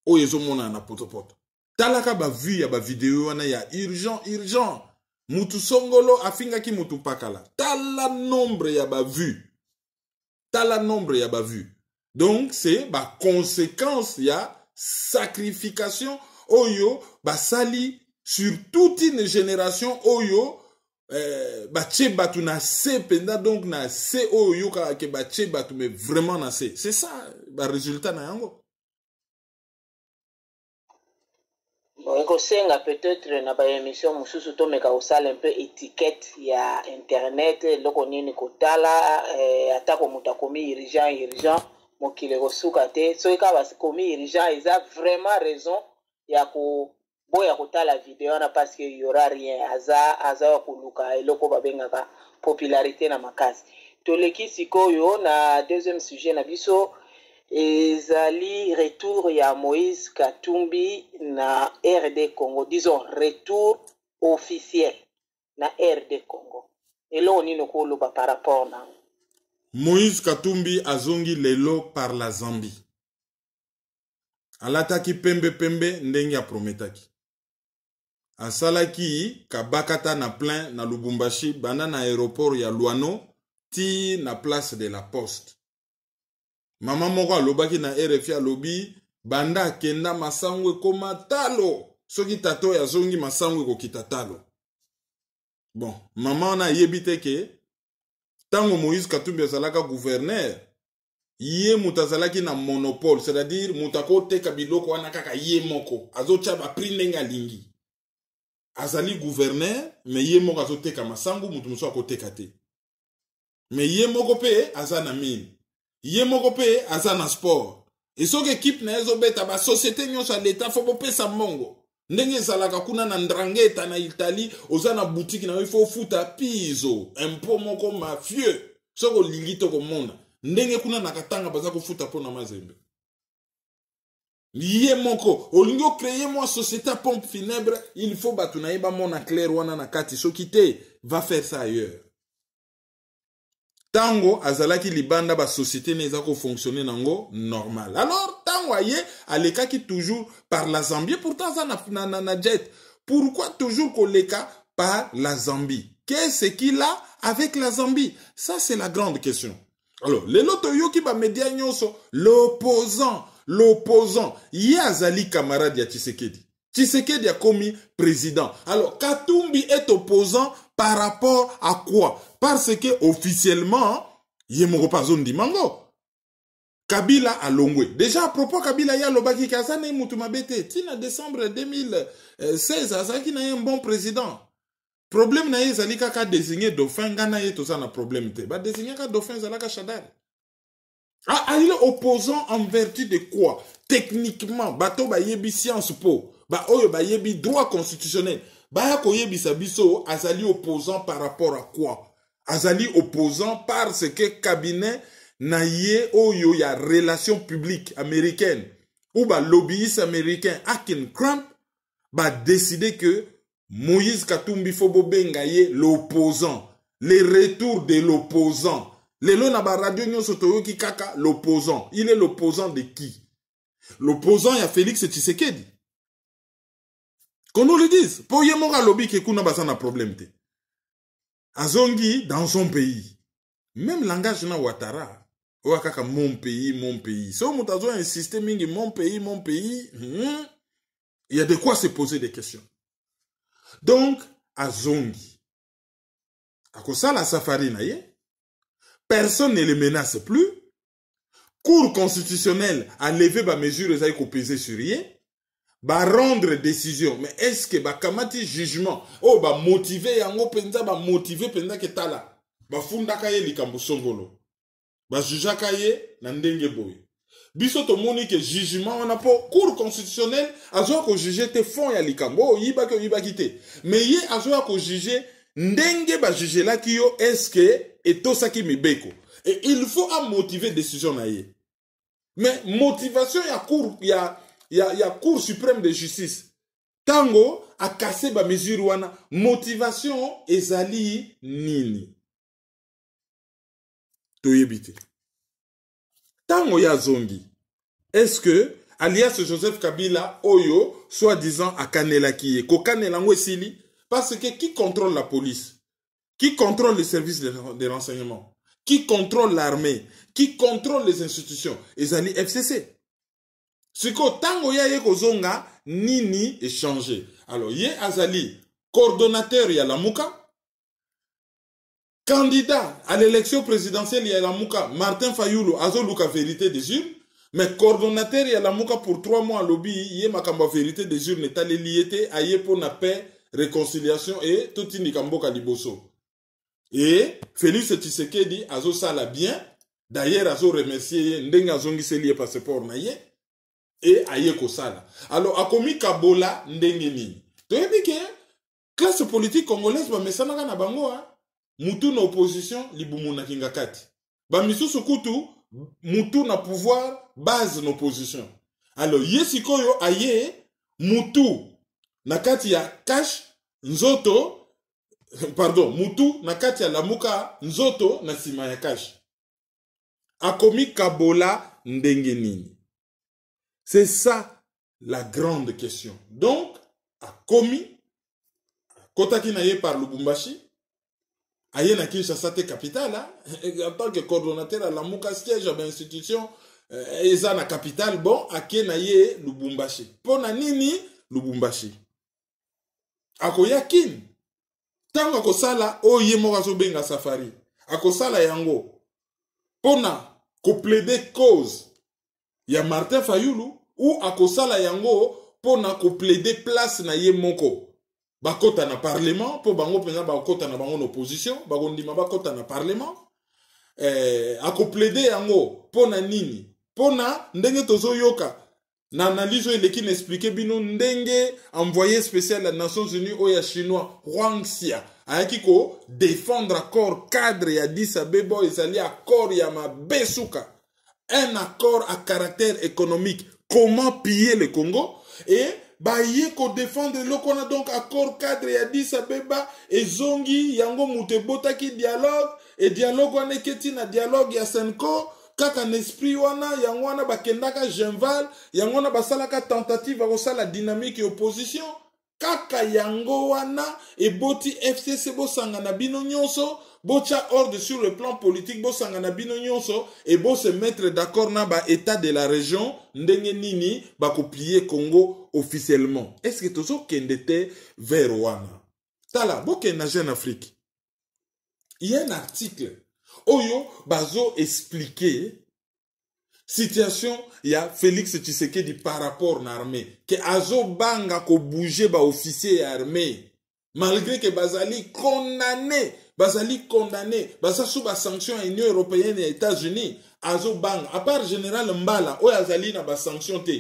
oyo ezomona na potopoto talaka bavu ya bavideo wana ya urgent mutu songolo afingaki mutu pakala tala nombre ya bavu donc c'est ba conséquence ya sacrification oyo basali sur toute une génération oyo bache batu na se penda donc na se oyo kaka bache batu mais vraiment na se c'est ça ba résultat na yango. Bon, ekosenga peut-être na ba émission mususu to meka osala un peu étiquette ya internet loko nini kotala atako mutakomi urgent mokile kosuka te so ka ba komi urgent ils a vraiment raison ya ko boya kotala vidéo na parce que y aura rien aza kuluka eloko babengaka popularité na makasi to leki sikoyo na deuxième sujet na biso ezali retour ya Moïse Katumbi na RD Congo, disons retour officiel na RD Congo. Elo nino koloba par rapport na Moïse Katumbi azongi lelo par la Zambie. Alataki pembe ndenge ya prometaki. Asalaki kabakata na plein na Lubumbashi banda na aéroport ya Luano ti na place de la Poste. Mama moko alobaki na RFI alobi banda kenda masangwe koma talo soki tato ya zongi masangwe kokita talo. Bon, mama na yebite ke tango Moïse Katumbi azalaka gouverneur ye mutazalaki na monopole, c'est-à-dire mutako teka biloko wana kaka ye moko azocha ba prix ndenga lingi. Azali gouverneur mais ye moko azoteka masangu mutu muso akoteka te. Mais ye moko pe azana mine. Ye moko pe azana sport. Et so équipe na ezo beta ba société nyonso l'état faut pesa mongo. Ndenge ezalaka kuna na Ndrangheta na Italie ozana boutique na ifo futa piso impôt moko mafieux. Soko lingito ko mona. Ndenge kuna na katanga baza ko futa pona mazembe. Ye moko olingo créer moi société pompe funèbre, il faut batuna yeba mona clair wana na kati soki te va faire ça ailleurs. Tango azalaki libanda ba société neza ko fonctionner nango normal. Alors tango aye alekaki toujours par la Zambie pourtant ça na jet. Pourquoi toujours koleka par la Zambie? Qu'est-ce qu'il a avec la Zambie? Ça c'est la grande question. Alors les lotoyo ki ba média nyonso l'opposant ye azali camarade ya Tshisekedi a commis président. Alors Katumbi est opposant par rapport à quoi? Parce que officiellement, Yemoko Pazon Dimango. Kabila a longwe. Déjà à propos Kabila ya lobaki kazane mutumabete. Tina décembre 2016, azaki na un bon président. Problème na ye zalika ka désigner dauphin ngana ye to ça na problème te. Ba désigner ka dauphin zalaka Chadar. Ah, il est opposant en vertu de quoi? Techniquement, bato ba yebi science po. Ba oyo ba yebi droit constitutionnel. Ba ko yebi sabiso azali opposant par rapport à quoi? Azali opposant parce que cabinet na ye oyo ya relations publiques américaines ou ba lobbyiste américain Akin Crump ba décider que Moïse Katumbi Fobo Bengaye l'opposant, les retours de l'opposant. Lelo na ba radio nyonso toyoki kaka l'opposant. Il est l'opposant de qui? L'opposant ya Félix Tshisekedi. Qu'on nous le dise. Pour yemora lobby ke kuna basana problème te. Azongi dans son pays. Même langage na Ouattara. Ouakaka mon pays. Si on a insisté mingi mon pays. Il y a de quoi se poser des questions. Donc, Azongi. Akosa la safari na ye. Personne ne le menace plus. Cour constitutionnelle a levé ba mesure et a pesé sur rien. Ba rendre décision. Mais est-ce que ba kamati jugement? Oh, ba motiver yango penza, ba motiver penza ke tala. Ba funda kaye likambo songolo. Ba juja kaye na ndenge boy. Biso to moni ke jugement on a pas cour constitutionnelle azo ko juger te fond ya likambo yiba ke yiba kite. Mais ye azo ko juger ndenge ba juger la kiyo est-ce que etosaki mibeko. Et il faut à motiver décision na ye. Mais motivation ya cour ya cour suprême de justice. Tango a cassé ba mesure wana motivation ezali nini toyebite. Tango ya zongi. Est-ce que alias Joseph Kabila oyo soi-disant akanela kiye ko kanela ngo esili parce que qui contrôle la police? Qui contrôle les services de renseignement? Qui contrôle l'armée? Qui contrôle les institutions? Ezali FCC. Siko tango ya ye kozonga nini échanger. Alors ye azali coordonnateur ya Lamuka, candidat à l'élection présidentielle ya Lamuka, Martin Fayulu azoluka vérité des urnes, mais coordonnateur ya Lamuka pour 3 mois lobby ye makamba vérité des urnes etale liété aye pour na paix, réconciliation et tout indikamboka liboso. Et Félix Tshisekedi azo sala bien, d'ailleurs azo remercier ndenga zongi seli passeport na ye. Et aye kosala. Alors, akomi kabola ndenge nini. Toyebi ke, classe politique congolaise ba mesana na bango ha. Mutu na opposition, libumu na kingakati. Ba misusu kutu, mutu na pouvoir, base na opposition. Alors, yesikoyo aye, mutu na kati ya cash, nzoto, pardon, mutu na kati ya Lamuka, nzoto na sima ya cash. Akomi kabola ndenge nini. C'est ça la grande question. Donc, à Komi, Kotaki Naye par Lubumbashi, Aye na Kinshasa te capitale, en tant que coordonnateur à la Mouka siège à l'institution, Eza na capitale, bon, Ake Naye Lubumbashi. Pona nini Lubumbashi. Ako yakin. Tango ako sala, oye morazo benga safari. Ako sala yango. Pona, ko plaider cause. Ya Martin Fayulu, ou akosala yango pona ko plaider place na ye moko. Bakota na parlement, po bango pena bakota na bango opposition, bagondima bakota na parlement. Ako plaider yango pona nini? Pona ndenge tozo yoka. Na analyse eleki n'expliquer bino ndenge envoyé spécial à Nations Unies oya chinois Huang Xia ayaki ko défendre accord cadre ya Addis Abeba ezali accord ya mabesuka. Un accord à caractère économique. Comment piller le Congo? Et baye ko défendre le qu'on a donc accord cadre et Addis Abeba et zongi yango mutebota ki dialogue et dialogue wana keti na dialogue ya Senko kaka n'esprit wana yango wana bakendaka Genval yango wana basalaka tentative akosala dynamique et opposition kaka yango wana et boti FCC bosanga na bino nyonso bocha ordre sur le plan politique bosanga na bino nyonso et bo se mettre d'accord na ba état de la région ndenge nini ba copier Congo officiellement. Est-ce que tozo kendete vers wana tala boke na Jeune Afrique. Il y a un article oyo bazo expliquer situation ya Félix Tshisekedi par rapport na armée que azo banga ko bouger ba officier armée malgré que bazali condamné basa sous ba sanction à Union européenne et États-Unis azo bang à part général Mbala o azali na ba sanction te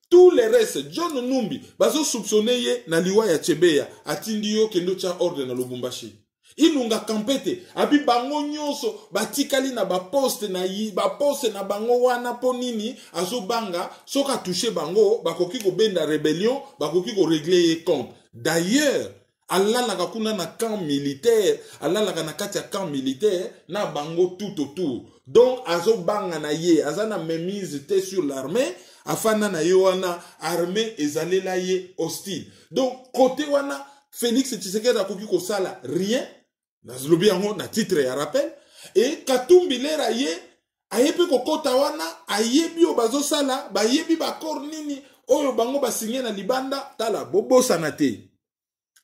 tous les restes John Numbi bazo soupçonné ye na liwa ya Chebeya atindi yo kendo cha ordre na Lubumbashi ilunga kampete abi bango nyonso batikali na ba poste na bango wana po nini azo banga soka toucher bango bakoki ko benda rébellion bakoki ko régler ye compte. D'ailleurs Allah la kuna na camp militaire, Allah la na kati ya camp militaire, na bango tout autour. Donc, azo banga na ye, azana memise te sur l'armée, afana na ye wana, armée ezale la ye hostile. Donc, côté wana, Félix Tshisekedi akoki ko sala rien, nazlobi yango na titre ya rappel, et Katumbi lera ye, ayepe ko kota wana, ayebi o bazo sala, ba yebi ba kor nini, oyo bango ba signé na libanda, tala, bobo sanate.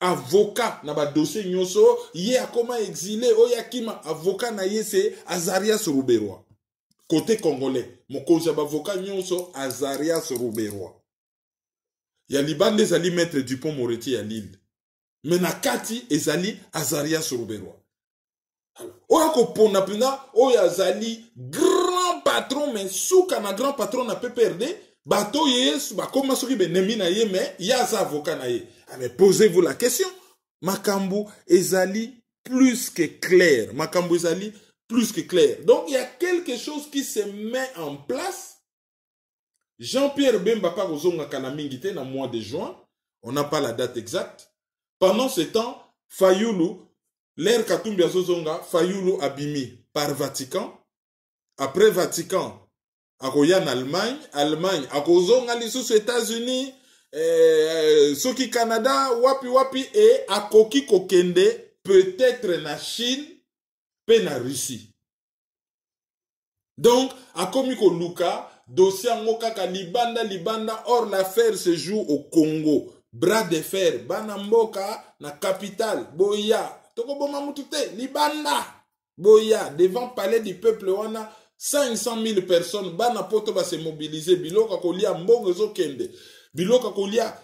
Avocat na ba dossier nyonso ye akoma exilé oya kima avocat na ye c'est Azarias Ruberwa côté congolais mokonzi ba avocat nyonso Azarias Ruberwa ya libande ezali maître Dupont Moretti ya Lille mais na kati ezali Azarias Ruberwa oya ko pona pina oya azali grand patron mais souka na grand patron na PPRD bato yes bakoma soki benemi na ye mais ya za avocat na ye. Mais posez-vous la question. Makambu ezali plus que clair. Makambu ezali plus que clair. Donc il y a quelque chose qui se met en place. Jean-Pierre Bemba pa kozonga kana mingite na mois de juin. On n'a pas la date exacte. Pendant ce temps, Fayoulou, l'ère Katumbi Azozonga, Fayoulou abimi par Vatican. Après Vatican, akoya en Allemagne, Allemagne, akozonga lisusu États-Unis, soki Canada, wapi, et akoki kokende, peut-être na Chine, pe na Russie. Donc, akomi ko luka, dossier angokaka libanda, or l'affaire se joue au Congo. Bras de fer, banamboka, na capitale, boya, toko boma mutute, libanda, boya, devant palais du peuple, on a 500 000 personnes, bana poto va se mobiliser, biloka kolia mbongo zo kende, biloka kolia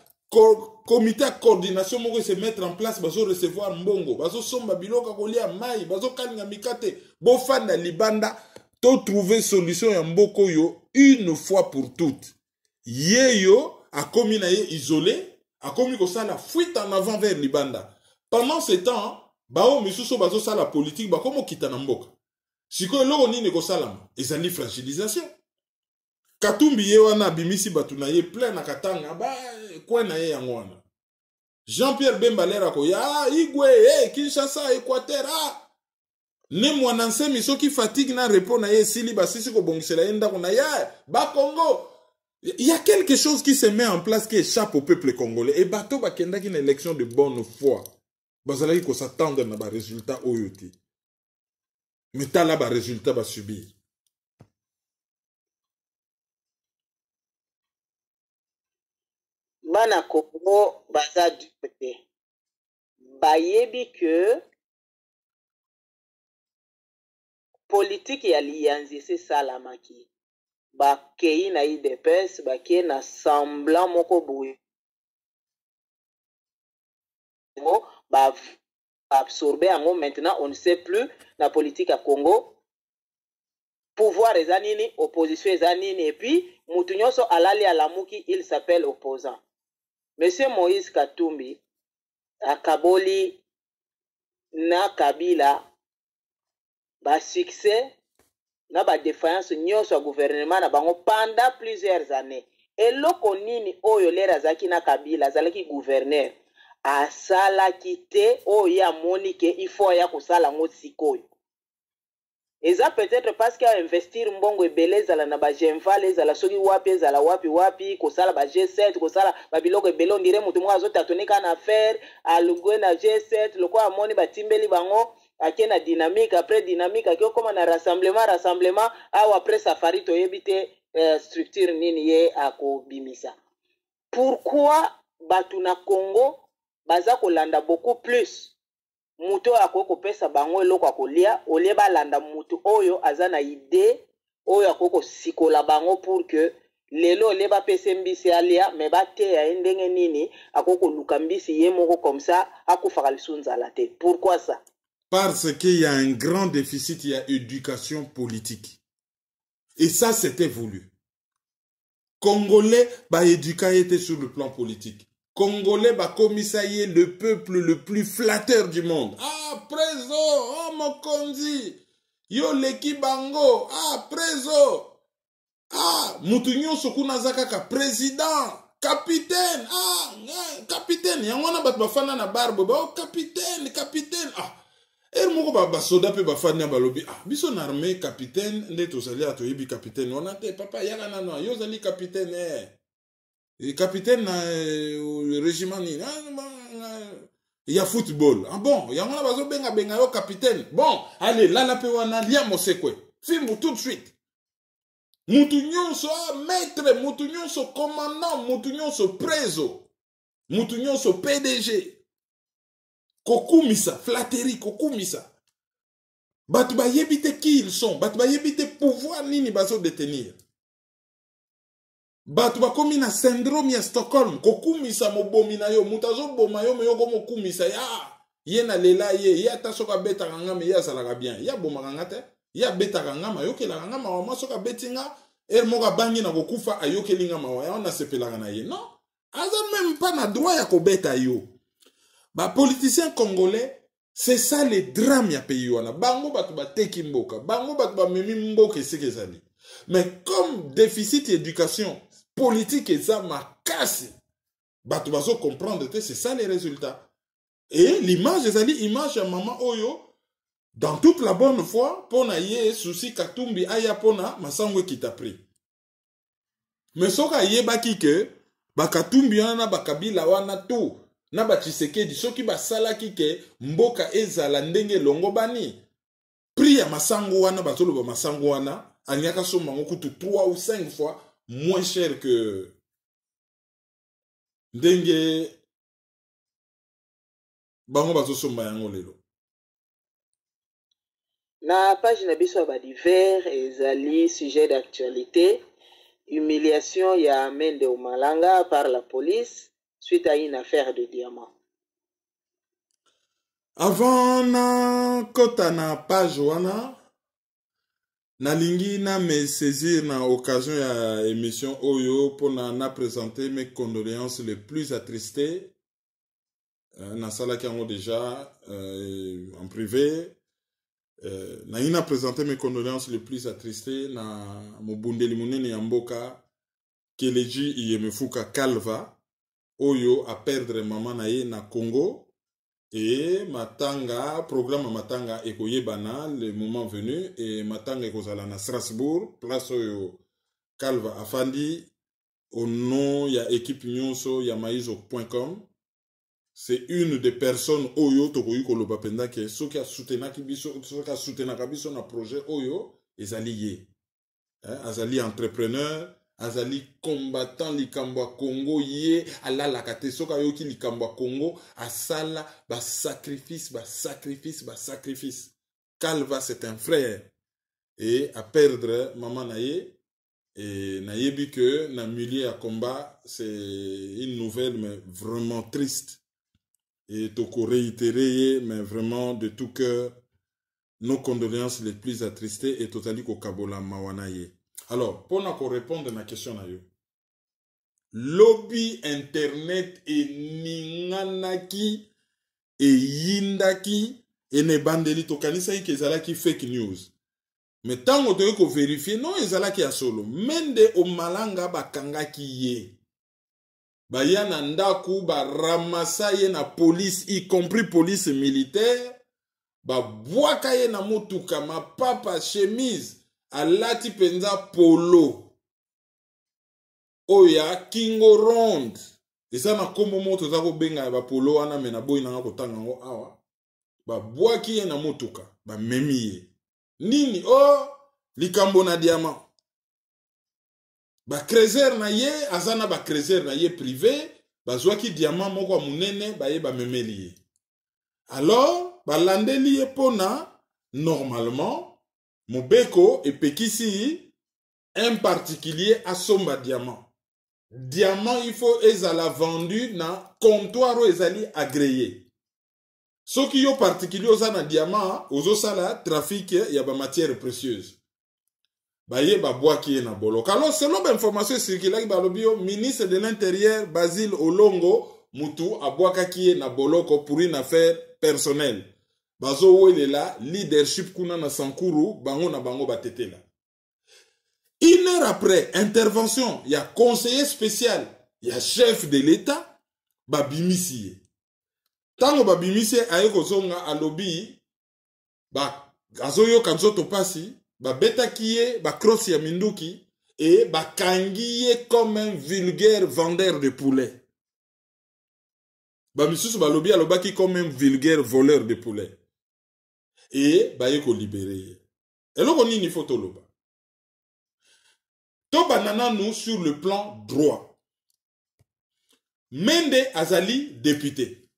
comité de coordination moko se mettre en place, bazo recevoir mbongo, bazo somba biloka kolia mai, bazo kalinga mikate, bofanda libanda, to trouver solution ya mboko yo une fois pour toutes. Yeyo a commis na ye isolé, a commis ko ça la fuite en avant vers libanda. Pendant ce temps, bao misuso bazo ça la politique, ba komo kita na mboka. Siko eloko nini ko salama, ezali fragilisation. Katumbi ye wana bimisi batu na ye plein na katanga, ba kwe na ye yango wana. Jean-Pierre Bemba lera ko ya Igwe, Kinshasa, Équateur, ne mwanansemi soki fatigue na répond na ye sili basisi ko bongisela enda ko na ya ba Congo. Il y a quelque chose qui se met en place qui échappe au peuple congolais. Et bato bakenda ki une élection de bonne foi. Bazalaki ko s'attendre na ba résultat oyoti. Mais t'as là ba résultat ba subir. Bana Congo baza du côté. Bayebi que politique ya lianzi c'est ça la maki. Ba kei na IDPS, ba kei na semblant moko boye. Ba absorber en maintenant on ne sait plus la politique à Congo. Pouvoir ezanini, opposition ezanini, et puis mutunyoso alali alamuki, il s'appelle opposant. Monsieur Moïse Katumbi akaboli na Kabila ba succès na ba défaillance nyonso ya gouvernement na bango pendant plusieurs années. Et loko nini oyo lera zaki na Kabila zalaki gouverneur asala kite oyo amoni ke il faut ya kosala ngo sikoyo. Eza peut-être parce qu'il a investir mbongo ebele zala na ba Genval ezala soki wapi zala wapi kosala ba G7 kosala ba biloko ebele on dirait mutu mwa azotatoneka na affaire alungwe na G7 loko amoni batimbeli bango akena dynamique après dynamique akio koma na rassemblement ou après safari to yebite structure nini ye akobimisa. Pourquoi batu na Congo baza kolanda beaucoup plus muto akoko pesa bango eloko akolia olie balanda mutu oyo azana idée oyo akoko sikola bango pour que lelo leba pese mbisi alia me bate ya ndenge nini akoko luka mbisi ye moko comme ça akufaka lisunza la tête. Pourquoi ça? Parce qu'il y a un grand déficit, il y a éducation politique. Et ça, c'était voulu. Congolais, bah, éduqué était sur le plan politique. Congolais, bah, commissarié, le peuple le plus flatteur du monde. Ah, Prezo, oh, Mokonzi, yo leki bango, ah, Prezo, ah, Moutounyo Sokuna Zakaka, président, capitaine, ah, capitaine, yangwana bat bafana na barbe, oh, capitaine, ah. Et moko ba soda pe ba fanya balobi ah biso na armée capitaine ndeto sali atoyibi capitaine on ate papa yala nano yo zali capitaine capitaine na régiment ni ya football ah bon ya ngona bazo benga yo capitaine bon allez là la pe wana lia mosekwe film tout de suite mutu nyonso maître mutu nyonso commandant mutu nyonso preso mutu nyonso PDG Kokumisa, flatterie, kokumisa. Batu ba yebite qui ils sont. Batu ba yebite pouvoir nini baso détenir. Batu ba komi na syndrome ya Stockholm. Kokumisa mobomina yo. Mutazo boma yo meyo komo kumisa. Ya, ye na lela ye. Ya ta soka beta kangama ya salaka bien. Ya boma kangate. Ya beta kangama. Yo ke la kangama wama soka betinga. El moka bangi na kokufa ayoke linga mawa. Ya ona sepela kana ye. Non. Aza même pas na droit ya kobeta yo. Ba politiciens congolais, c'est ça les drames ya pays wana. Bango batu ba teki mboka, bango batu ba memi mboka seke zali. Mais comme déficit d'éducation politique et ça makasi. bato bazo comprendre que c'est ça les résultats. Et l'image ezali image ya maman oyo dans toute la bonne foi pona ye souci Katumbi aya pona masango kita pris. Mais soka ye baki ke Katumbi wana bakabila wana tout na ba Tshisekedi soki basala kike mboka ezala ndenge longo bani prix ya masango wana batolo ba masango wana anyaka soma ngokutu 3 ou 5 fois moins cher que ndenge bango bazo soma yango lelo. Na page na biso ba divers ezali sujet d'actualité, humiliation ya Mende Omalanga par la police suite à une affaire de diamants. Avant na kota na page wana nalingi na me saisir na occasion ya émission Oyo pour na présenter mes condoléances les plus attristées. Na sala qui ont déjà en privé. Na présenté mes condoléances les plus attristées na Mobundeli Munene Yamboka Keleji Iyemefuka Kalva Oyo a perdre maman naye na Congo. Et Matanga, programme Matanga ekoyebana le moment venu et Matanga ekozala na Strasbourg, place oyo Kalva afandi au nom ya équipe nyonso ya maizo.com. C'est une des personnes oyo tokoyi koloba penda ke soki a soutenaki biso, soki a soutenaka biso na projet oyo ezali ye. Azali entrepreneur, azali combattant likambo Congo ye alala kate soka yoki likambo Congo asala ba sacrifice. Kalva c'est un frère et à perdre maman naye et nayebi que na milieu à combat c'est une nouvelle mais vraiment triste et toko réitérer mais vraiment de tout cœur nos condoléances les plus attristées et totali ko kabola mawana ye. Alors, pour nous répondre à la question, lobby internet et ninganaki et yindaki et ne bandeli tokanisa yi kezala ki fake news. Mais tant que vous vérifiez, non, ezala ki a solo. Mende Omalanga bakanga ki ye. Bayana ndaku ba ramasa ye na police, y compris police militaire. Ba boaka ye na mutuka, ma papa chemise. Alati penza polo oya kingo round esa na kombo moto za ko benga ba polo wana mena boy na ko tanga ngo awa ba bwaki ye na motuka ba memiye nini likambo na diamant ba creuser na ye azana ba creuser na ye privé bazwaki diamant moko munene ba ye ba memeli. Alors ba landeli ye pona normalement Mobeko et Pekisi, un particulier à Somba Diamant. Diamant, il faut ezala vendu na comptoir ou ezali agréé. Ce qui est particulier aux na diamant, aux sala trafic ya ba matière précieuse. Baye ba bois qui est na bolo. Alors selon l'information circulaire balobio ministre de l'Intérieur Basile Olongo Mutu a bois qui est na bolo pour une affaire personnelle. Bazo ou il est là, leadership kuna na Sankuru, bango na bango batete là. 1 heure après, intervention, il y a conseiller spécial, il y a chef de l'État, babimisi. Tango babimisi aye kozonga alobi, azoyo kanzoto pasi, beta kiye, cross ya minduki, et kangiye comme un vulgaire vendeur de poulet. Bamisusu balobi alobaki comme un vulgaire voleur de poulet. Et baye ko libérer. Et là on ni photo loba. To banana nous sur le plan droit. Mende azali député.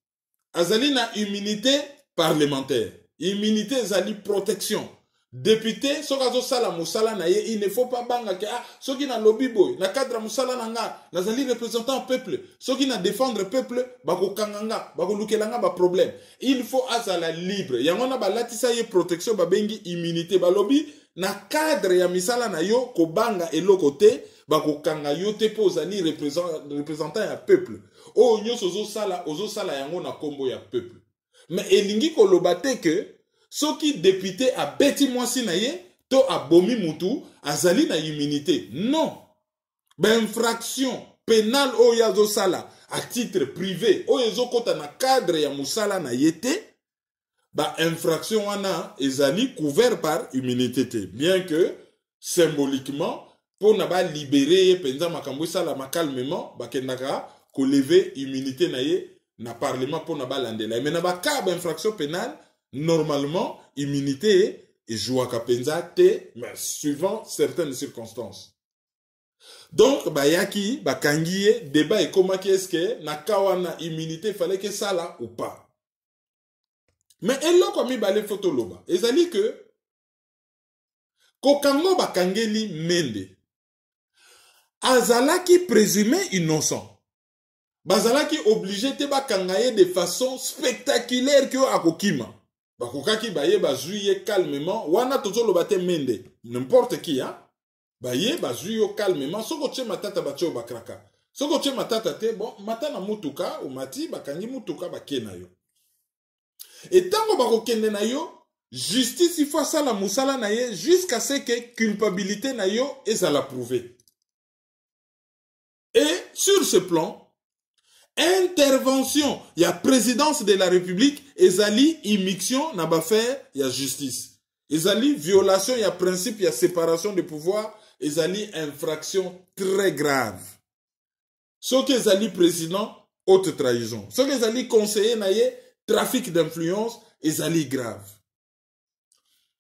Azali na immunité parlementaire. Immunité azali protection. Député sokazo sala musala na ye, il ne faut pas banga ke soki na lobby boy na cadre musala na nga nazali représentant peuple soki na défendre peuple bako kanganga bako lukelanga ba problème il faut azala libre yango na balatisa ye protection babengi immunité ba lobby na cadre ya misala na yo ko banga eloko te bako kanga yo te po zali représentant ya peuple o nyoso ozo sala yango na kombo ya peuple mais elingi ko lobate que soki député a beti mwasi na ye, to a bomi mutu, azali na immunité. Non. Ben infraction, pénale oyo azosala à titre privé oyo ezokota na cadre ya musala na yete ba infraction wana ezali couvert par immunité te, bien que symboliquement pour na ba libérer penza makambo sala calmement ba kendaka ko lever immunité na ye na parlement pour na ba landela, mais na ba cas d'infraction pénale normalement immunité et jouaka penza te, mais suivant certaines circonstances. Donc ba yaki ba kangiye débat et comment est-ce que na kawana immunité fallait que ça là ou pas. Mais eloko comme balé photo loba ezali que kokango ba kangeli mende azalaki présumé innocent, bazalaki obligé te ba kangaye de façon spectaculaire que akokima bakokaki baye bazuye calmement wana tozo loba te mende n'importe qui hein baye bazuyo calmement soko tche matata batcho bakraka soko tche matata te bon matana mutuka umati bakangi mutuka bakena yo et tango bakokende na yo justice il faut ça la musala na ye jusqu'à ce que culpabilité na yo ezala prouvé. Et sur ce plan intervention ya présidence de la République ezali immixtion na bafaire ya justice, ezali violation ya principe ya séparation de pouvoir, ezali infraction très grave. Ce que ezali président haute trahison, ce que ezali conseiller na ye trafic d'influence ezali grave.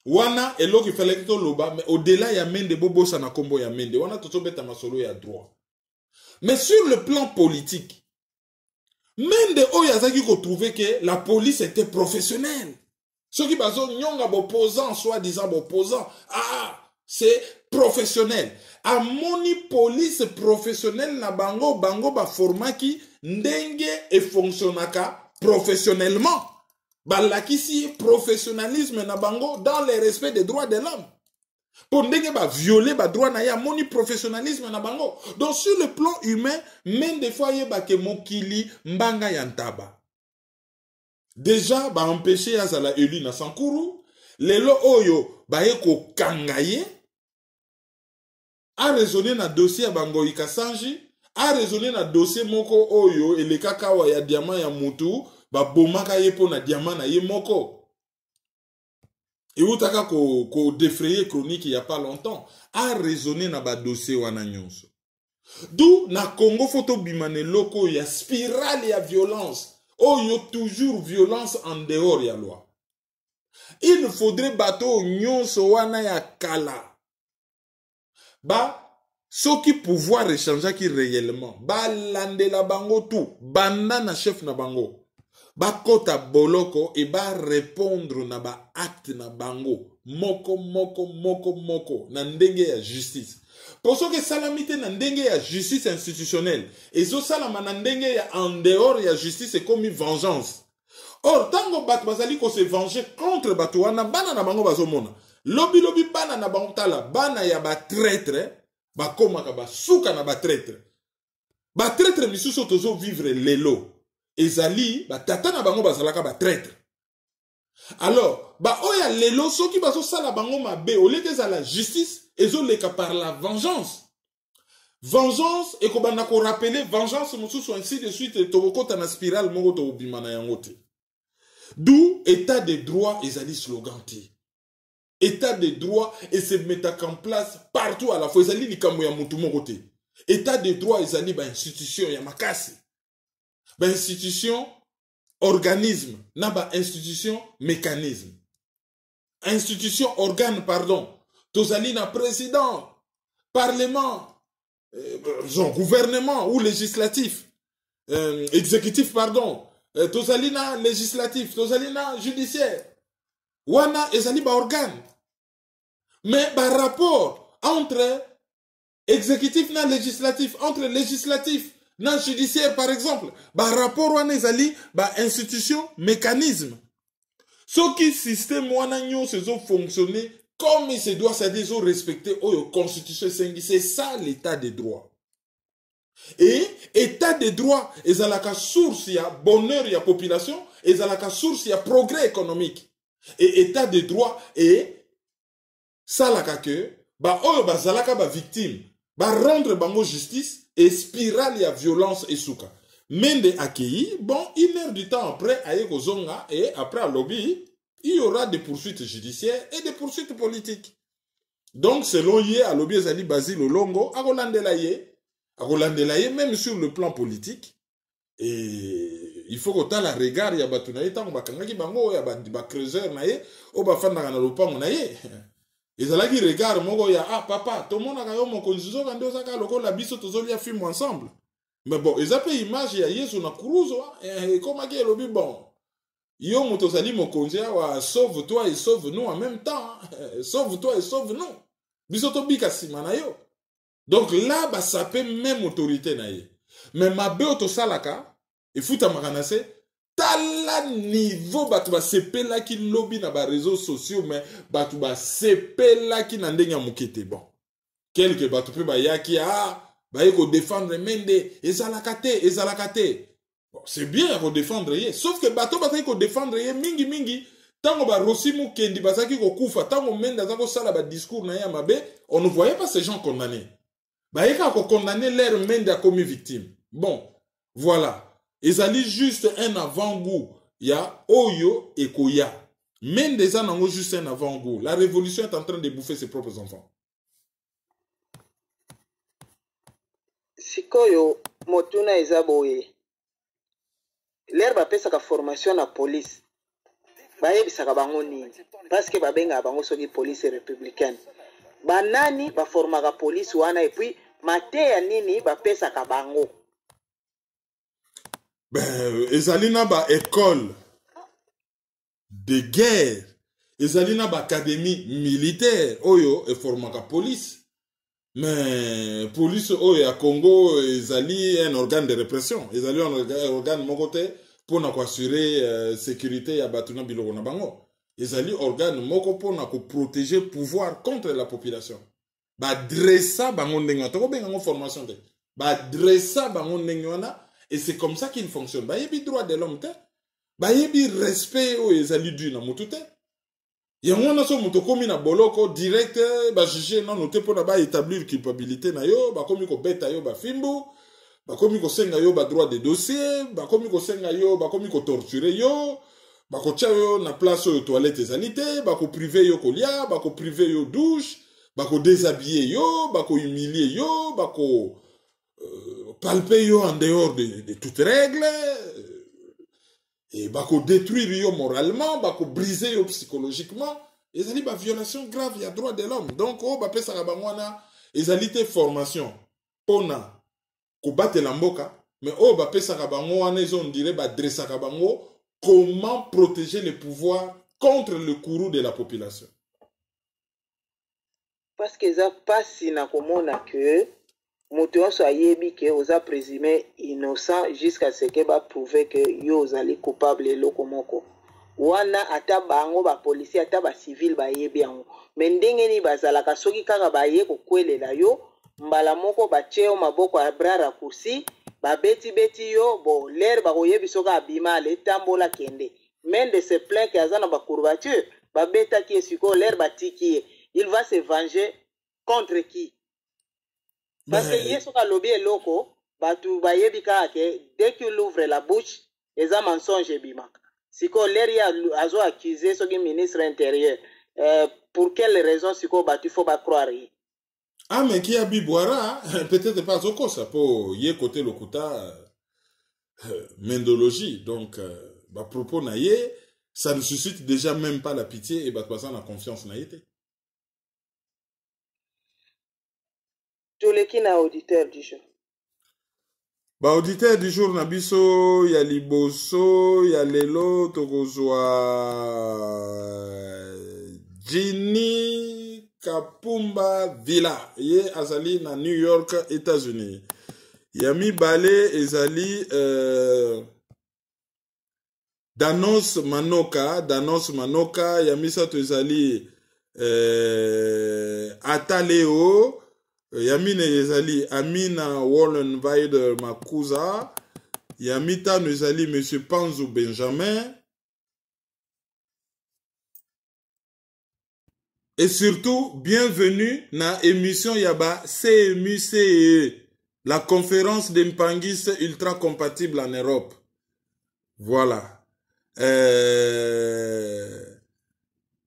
Wana eloko il fallait que loba, mais au-delà ya mende bobo sana kombo ya mende wana toto beta masolo ya droit. Mais sur le plan politique, mende oyazaki ko trouver que la police était professionnelle. Ceux qui bazo nyonga opposant soi-disant opposant, ah c'est professionnel. A moni police professionnelle na bango bango ba formaki ndenge e fonctionnaka professionnellement. Balakisi professionnalisme na bango dans le respect des droits de l'homme. Pour ndenge ba violer ba droit na ya moni professionnalisme na bango. Donc sur le plan humain, même des fois yeba ke mokili mbanga yantaba. Déjà ba empêcher azala élu na Sankuru, lelo oyo ba eko kangaye a raisonné na dossier ya bango ikasanji, a raisonné na dossier moko oyo eleka kawa ya diamant ya mutu ba bomaka ye po na diamant na ye moko. Et utaka ko défrayer chronique il y a pas longtemps, a raisonné na ba dossier wana nyonso. D'où na Congo photo bimane loko ya spirale ya violence, oyo toujours violence en dehors ya loi. Il faudrait bateau nyonso wana ya kala. Ba soki pouvoir échanger qui réellement ba lande la bango tout banda na chef na bango ba kota boloko et ba répondre na ba acte na bango moko na ndenge ya justice pour ce que salamité na ndenge ya justice institutionnelle et zo salama na ndenge ya en dehors ya justice c'est comme vengeance. Or tango bat bazali ko se venger contre bato wana bana na bango bazomona lobi bana na bango tala bana ya ba traître ba komaka ba suka na ba traître misusu tozo vivre lelo ezali ba tata na bango bazalaka ba traître. Alors ba oya lelo soki bazo sala bango mabe oleke za la justice ezoleka par la vengeance et ko bana ko rappeler vengeance mususu ainsi de suite tokota na spirale moko to bimana yango te. D'où état de droit ezali slogan te. État de droit et se mettre en place partout à la fois. Ezali likambo ya mutu moko te. État de droit ezali ba institution ya makasi. Ba institution organisme na ba institution mécanisme. Institution organe pardon. Tozali na président, parlement, gouvernement ou législatif, exécutif pardon. Tozali na législatif, tozali na judiciaire. Wana ezali ba organe. Mais par rapport entre exécutif na législatif, entre législatif na judiciaire par exemple, par rapport wana ezali ba institution mécanisme. Ce qui système wana nyo se zo fonctionner comme il se doit, c'est-à-dire respecter la constitution, c'est ça l'état de droit. Et état de droit, ils ont la source, il y a bonheur, il y a population, ils ont la source, il y a progrès économique. Et état de droit, et ça la que, bah, oh, bah, zalaka, bah, victime, bah, rendre bango justice, et spirale ya violence et souka. Mende accueilli, bon, 1 heure du temps après, aye kozonga, et après à lobby, il y aura des poursuites judiciaires et des poursuites politiques. Donc, selon Yé, à lobby Zali Basile Olongo, à Rolandelaye, même sur le plan politique, et il faut que la regard, il y a batunaye, tant bakangaki bango, il y a creuseur naye, o bafanda na lopango naye. Et ça qui regarde, mon gars, ah papa, tout le monde a eu mon conjuzo quand deux ans, le la biso tous les film ensemble. Mais bon, ils appellent image, il y a Yesu na kuruzo, et comme il y a le bon. Yo motosali mon congé, sauve-toi et sauve-nous en même temps. Sauve-toi et sauve-nous. Biso to bika simana yo. Donc là, bah, ça peut même autorité naye. Mais ma be otosalaka, et fouta makanase, tala niveau batu ba sepela ki lobby na ba réseaux sociaux, mais batu ba sepela ki na ndenge mukete. Bon, quelque batu pe ba yaki ba yeko défendre mende ezalakate. Bon, c'est bien ko défendre ye, sauf que bato batu ko défendre ye mingi tango ba rosimu kendi basaki ko kufa tango mende azako sala ba discours na ya mabe, on ne voyait pas ces gens condamnés. Ba yeka ko condamner leur mende a commis victime. Bon, voilà. Ils allaient juste un avant-goût. Il y a Oyo et Koya. Même des gens ont juste un avant-goût. La révolution est en train de bouffer ses propres enfants. Sikoyo, motuna ezaboye. L'air ba pesa ka formation na police. Ba yebisa ka bango nini. Parce que ba benga bango soki police républicaine. Ba nani ba forma ka police wana et puis mateya nini ba pesa ka bango. Ben, ezalina ba école de guerre, ezalina ba académie militaire, oyo e formaka police. Mais police oyo à Congo, ezali un organe de répression, ezali un organe mokote pour na assurer sécurité ya batuna biloko na bango. Ezali organe moko pour na protéger pouvoir contre la population. Ba dressa bango ndenge to benga ngo formation de. Ba dressa bango ndenge wana. Et c'est comme ça qu'il fonctionne. Bah, il y a droit de l'homme, bah, il y a respect aux ezali du na mutute. Il y a un autre muto comme na boloko direct, bah, juger non noté pour na établir culpabilité na yo, bah, comme ko beta yo ba fimbo, bah, comme ko senga yo ba droit de dossier, bah, comme ko senga yo, bah, comme ko torturer yo, bah, ko tia yo na place aux toilettes ezalité, bah, ko priver yo kolia, bah, ko priver yo douche, bah, ko déshabiller yo, bah, ko humilier yo, bah, ko palper yo en dehors de toute règle, et bako détruire yo moralement, bako briser yo psychologiquement, et ça dit ba violation grave, il y a droit de l'homme. Donc oh ba pesa ka bangwana, ezalité formation pona ko battre la mboka, mais oh ba pesa ka bangwana, on dirait ba dressa ka bango comment protéger le pouvoir contre le courroux de la population. Parce que ça passe na komona que moto so ayebi que oza présumé innocent jusqu'à ce que ba prouver que yo ozali coupable eloko moko wana ata bango ba policier ata ba civil ba yebi yango mais ndenge ni bazalaka soki kaka ba ye kokwelela yo mbala moko ba cheo maboko ya bras raccourci ba beti yo bon l'air ba koyebi soka abima le tambola kende même de se plaindre que azana ba courbature ba beta ki esiko l'air ba tiki il va se venger contre qui? Parce que yeso ka lobby eloko batu bayebi kake dès qu'il ouvre la bouche les a mensonge bimaka siko leri azo accuser soki ministre intérieur pour quelle raison siko batu faut pas croire. Ah mais qui a bibouara peut-être pas au ça pour y côté le kuta mendologie donc à propos naie ça ne suscite déjà même pas la pitié et batu ça la confiance naïté. Tous les qui na auditeur du jour. Bah auditeur du jour na biso ya liboso ya lelo tokozwa Ginny Kapumba Villa ye azali na New York États-Unis. Yami Balé ezali Danos Manoka yami sato ezali Ataleo Yamine ezali Amina Wallenweider Makuza, Yamita ezali Monsieur Panzou Benjamin, et surtout bienvenue na émission yaba CMUCE La conférence d'Empangis ultra compatible en Europe. Voilà.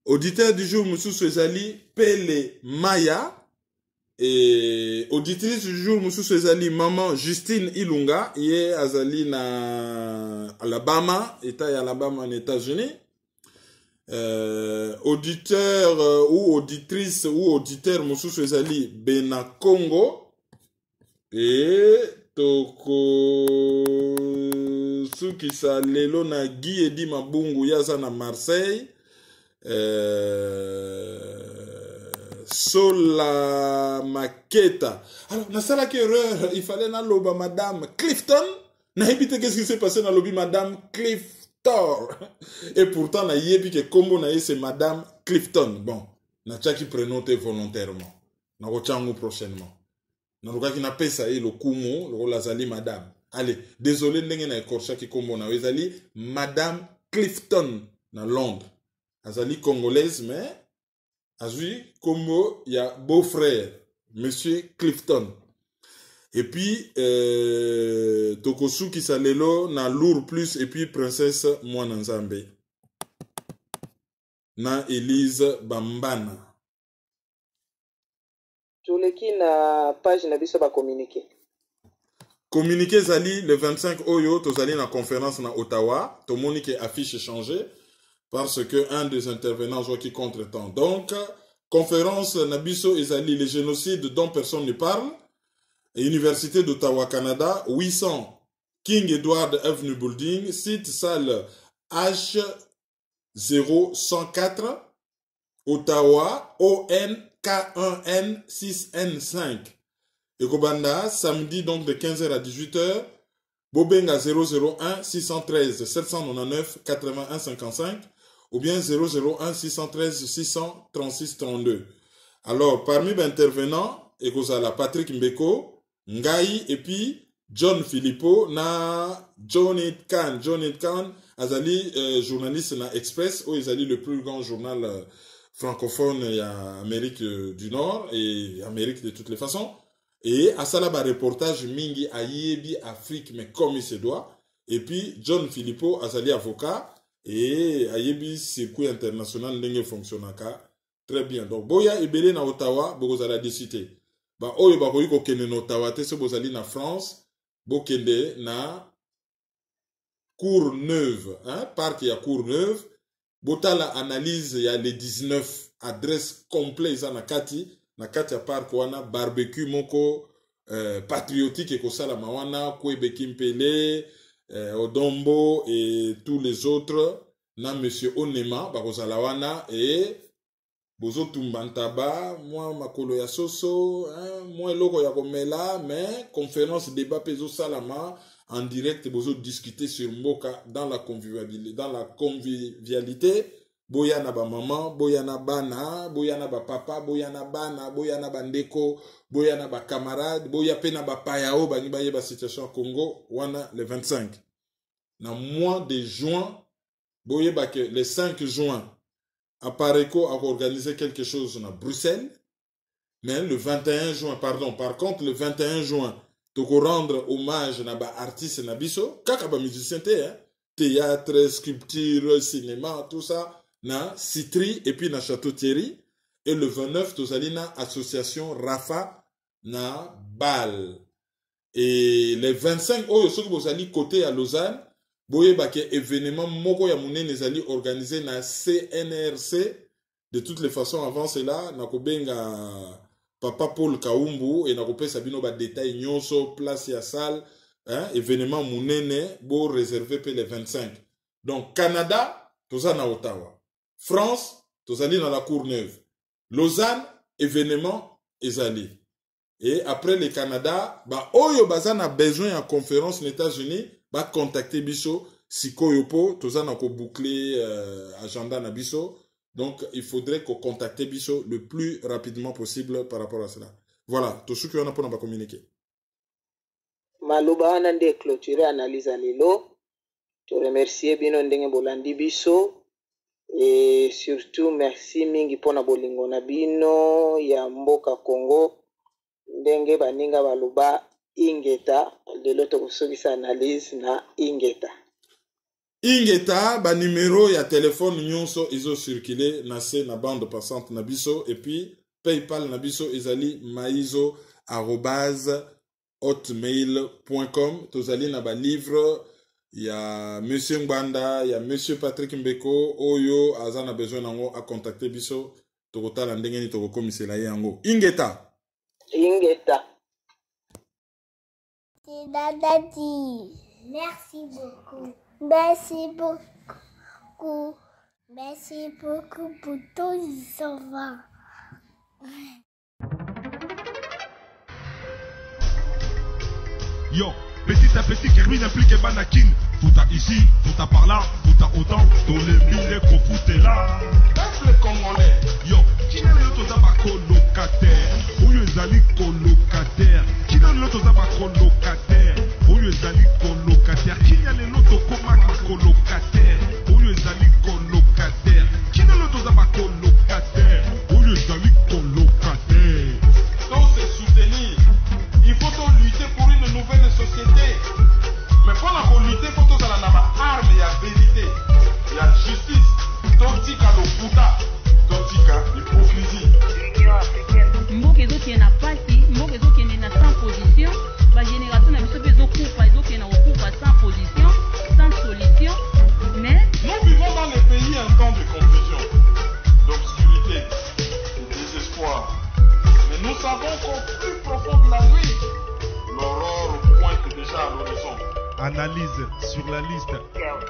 Auditeur du jour, Moussou Ezali, Pele Maya. Et auditrice du jour, Moussou Ezali, maman Justine Ilunga. Yé Azali na Alabama, État Alabama en États-Unis. Auditeur ou auditrice ou auditeur Moussou Ezali, Bena Congo. Et toko sukisa lelo na Guy Edi Mabungu yaza na Marseille. Sola Maketa. Alors, na sala que erreur, il fallait na loba madame Clifton. Na évité qu'est-ce qui s'est passé na lobby madame Clifton. Et pourtant na yebi que combo na c'est madame Clifton. Bon, na tchaki prénoté volontairement. Na rochango prochainement. Naruka ki na pesa le kumu, le lazali madame. Allez, désolé ndenge na écorcha ki kombo na ezali madame Clifton na Londres. Azali congolaise mais azui kombo ya beau-frère monsieur Clifton. Et puis Tokosuki Salelo na Lour plus et puis princesse Mwana Nzambe. Na Elise Bambana. Qui na page na biso ba communiquer. Communiqué Zali le 25 Oyo, tozali na conférence na Ottawa, to monique affiche changé parce que un des intervenants joue qui contre-temps. Donc conférence na biso Ezali les génocides dont personne ne parle. Université d'Ottawa Canada 800 King Edward Avenue Building, site salle H0104 Ottawa ON K1N 6N5. Et Kobanda, samedi donc de 15h à 18h, Bobenga 001 613 799 81 55 ou bien 001 613 636 32. Alors, parmi les intervenants, et la Patrick Mbeko, Ngai et puis John Filippo, na Johnny Khan. Johnny Khan, Azali, journaliste na Express, où Azali le plus grand journal francophone et Amérique du Nord et Amérique de toutes les façons. Et à ça là, reportage Mingi à Yebi Afrique, mais comme il se doit. Et puis John Filippo, Azali avocat, et à Yebi circuit international, l'engue fonctionnaka. Très bien. Donc, Boya et Belé na Ottawa, Bogozala décité. Bah, Oyo Bakoyi Kokene na Ottawa, Tese Bozali na France, Bokende na Courneuve, hein, parc ya Courneuve. Botala analyse ya les 19 adresses complètes na kati ya parc wana barbecue moko patriotique ekosala mawana Kwebeki Mpele Odombo et tous les autres na monsieur Onema bakozala wana et bozo tumbantaba moi makolo ya soso hein, moi eloko ya komela mais conférence débat pezo salama en direct, vous discuter sur Mboka dans la convivialité. Boya na ba maman, boya na bana, boya na ba papa, boya na bana, boya na bandeko, boya na ba camarade, boya pe na ba payao, ba nibaye ba situation Congo, wana le 25. Na mois de juin, boya ba que le 5 juin, Apareko a organisé quelque chose à Bruxelles, mais le 21 juin, pardon, par contre le 21 juin, toko rendre hommage na ba artiste na biso kaka ba musicien te hein? Théâtre, sculpture, cinéma, tout ça na Citri et puis na Château-Thierry et le 29 tozali na association Rafa na Bâle et les 25 oyo soki bozali côté à Lausanne boye ba ke événement moko ya munene ezali organisé na CNRC de toutes les façons avant cela na kobenga Papa Paul Kaumbu et na kopé sabino ba détail nyonso place ya salle hein, événement munene bo réservé pour les 25. Donc Canada toza na Ottawa, France tozali na la Courneuve, Lausanne événement ezali. Et après le Canada ba oyo baza na besoin en conférence aux États-Unis ba contacter biso sikoyo po toza na ko boucler agenda na biso. Donc, il faudrait qu'on contacte Bisso le plus rapidement possible par rapport à cela. Voilà, tout ce qu'on a pour nous communiquer. Malouba wana nde clôturer analyse à lelo. Te remercier bino ndenge bolandi biso et surtout merci mingi pona bolingo na bino ya mboka Congo ndenge baninga baluba Ingeta lelo tokusukisa analyse na Ingeta. Ingeta ba numéro ya téléphone nyonso izo circuler na se na bande passante na biso et puis PayPal na biso ezali maizo@hotmail.com. Tozali na ba livre ya Monsieur Ngbanda, ya Monsieur Patrick Mbeko oyo azana besoin nango a contacter biso tokotala ndenge ni tokokomisela yango. Ingeta. C'est Dadadi. Merci beaucoup. Merci beaucoup. Merci beaucoup pour tout ça va. Yo, petit à petit, Kerwin implique Banakin. Fouta ici, fouta par là, fouta autant. Dans les mille qu'on foutait là. Peuple congolais. Yo, qui n'a le toza ba colocataire. Oyo ezali colocataire. Qui n'a le toza ba colocataire. Oyo ezali colocataire. Qui n'a le loto koma ba colocataire. Oyo ezali colocataire. Qui n'a le toza ba colocataire. Oyo ezali colocataire. Donc c'est soutenir. Il faut lutter pour une nouvelle société. Mais pour la lutter, il faut que la arme et la vérité. Il y a justice. Tontika lokuta. Tontika l'hypocrisie. Mboka qui est na parti, mboka qui est na sans position, la génération na biso bezo coupa, qui est na coupa sans position, sans solution. Mais nous vivons dans les pays un temps de confusion, d'obscurité, de désespoir. Mais nous savons qu'au plus profond de la nuit, l'aurore pointe déjà à l'horizon. Analyse sur la liste. Yes.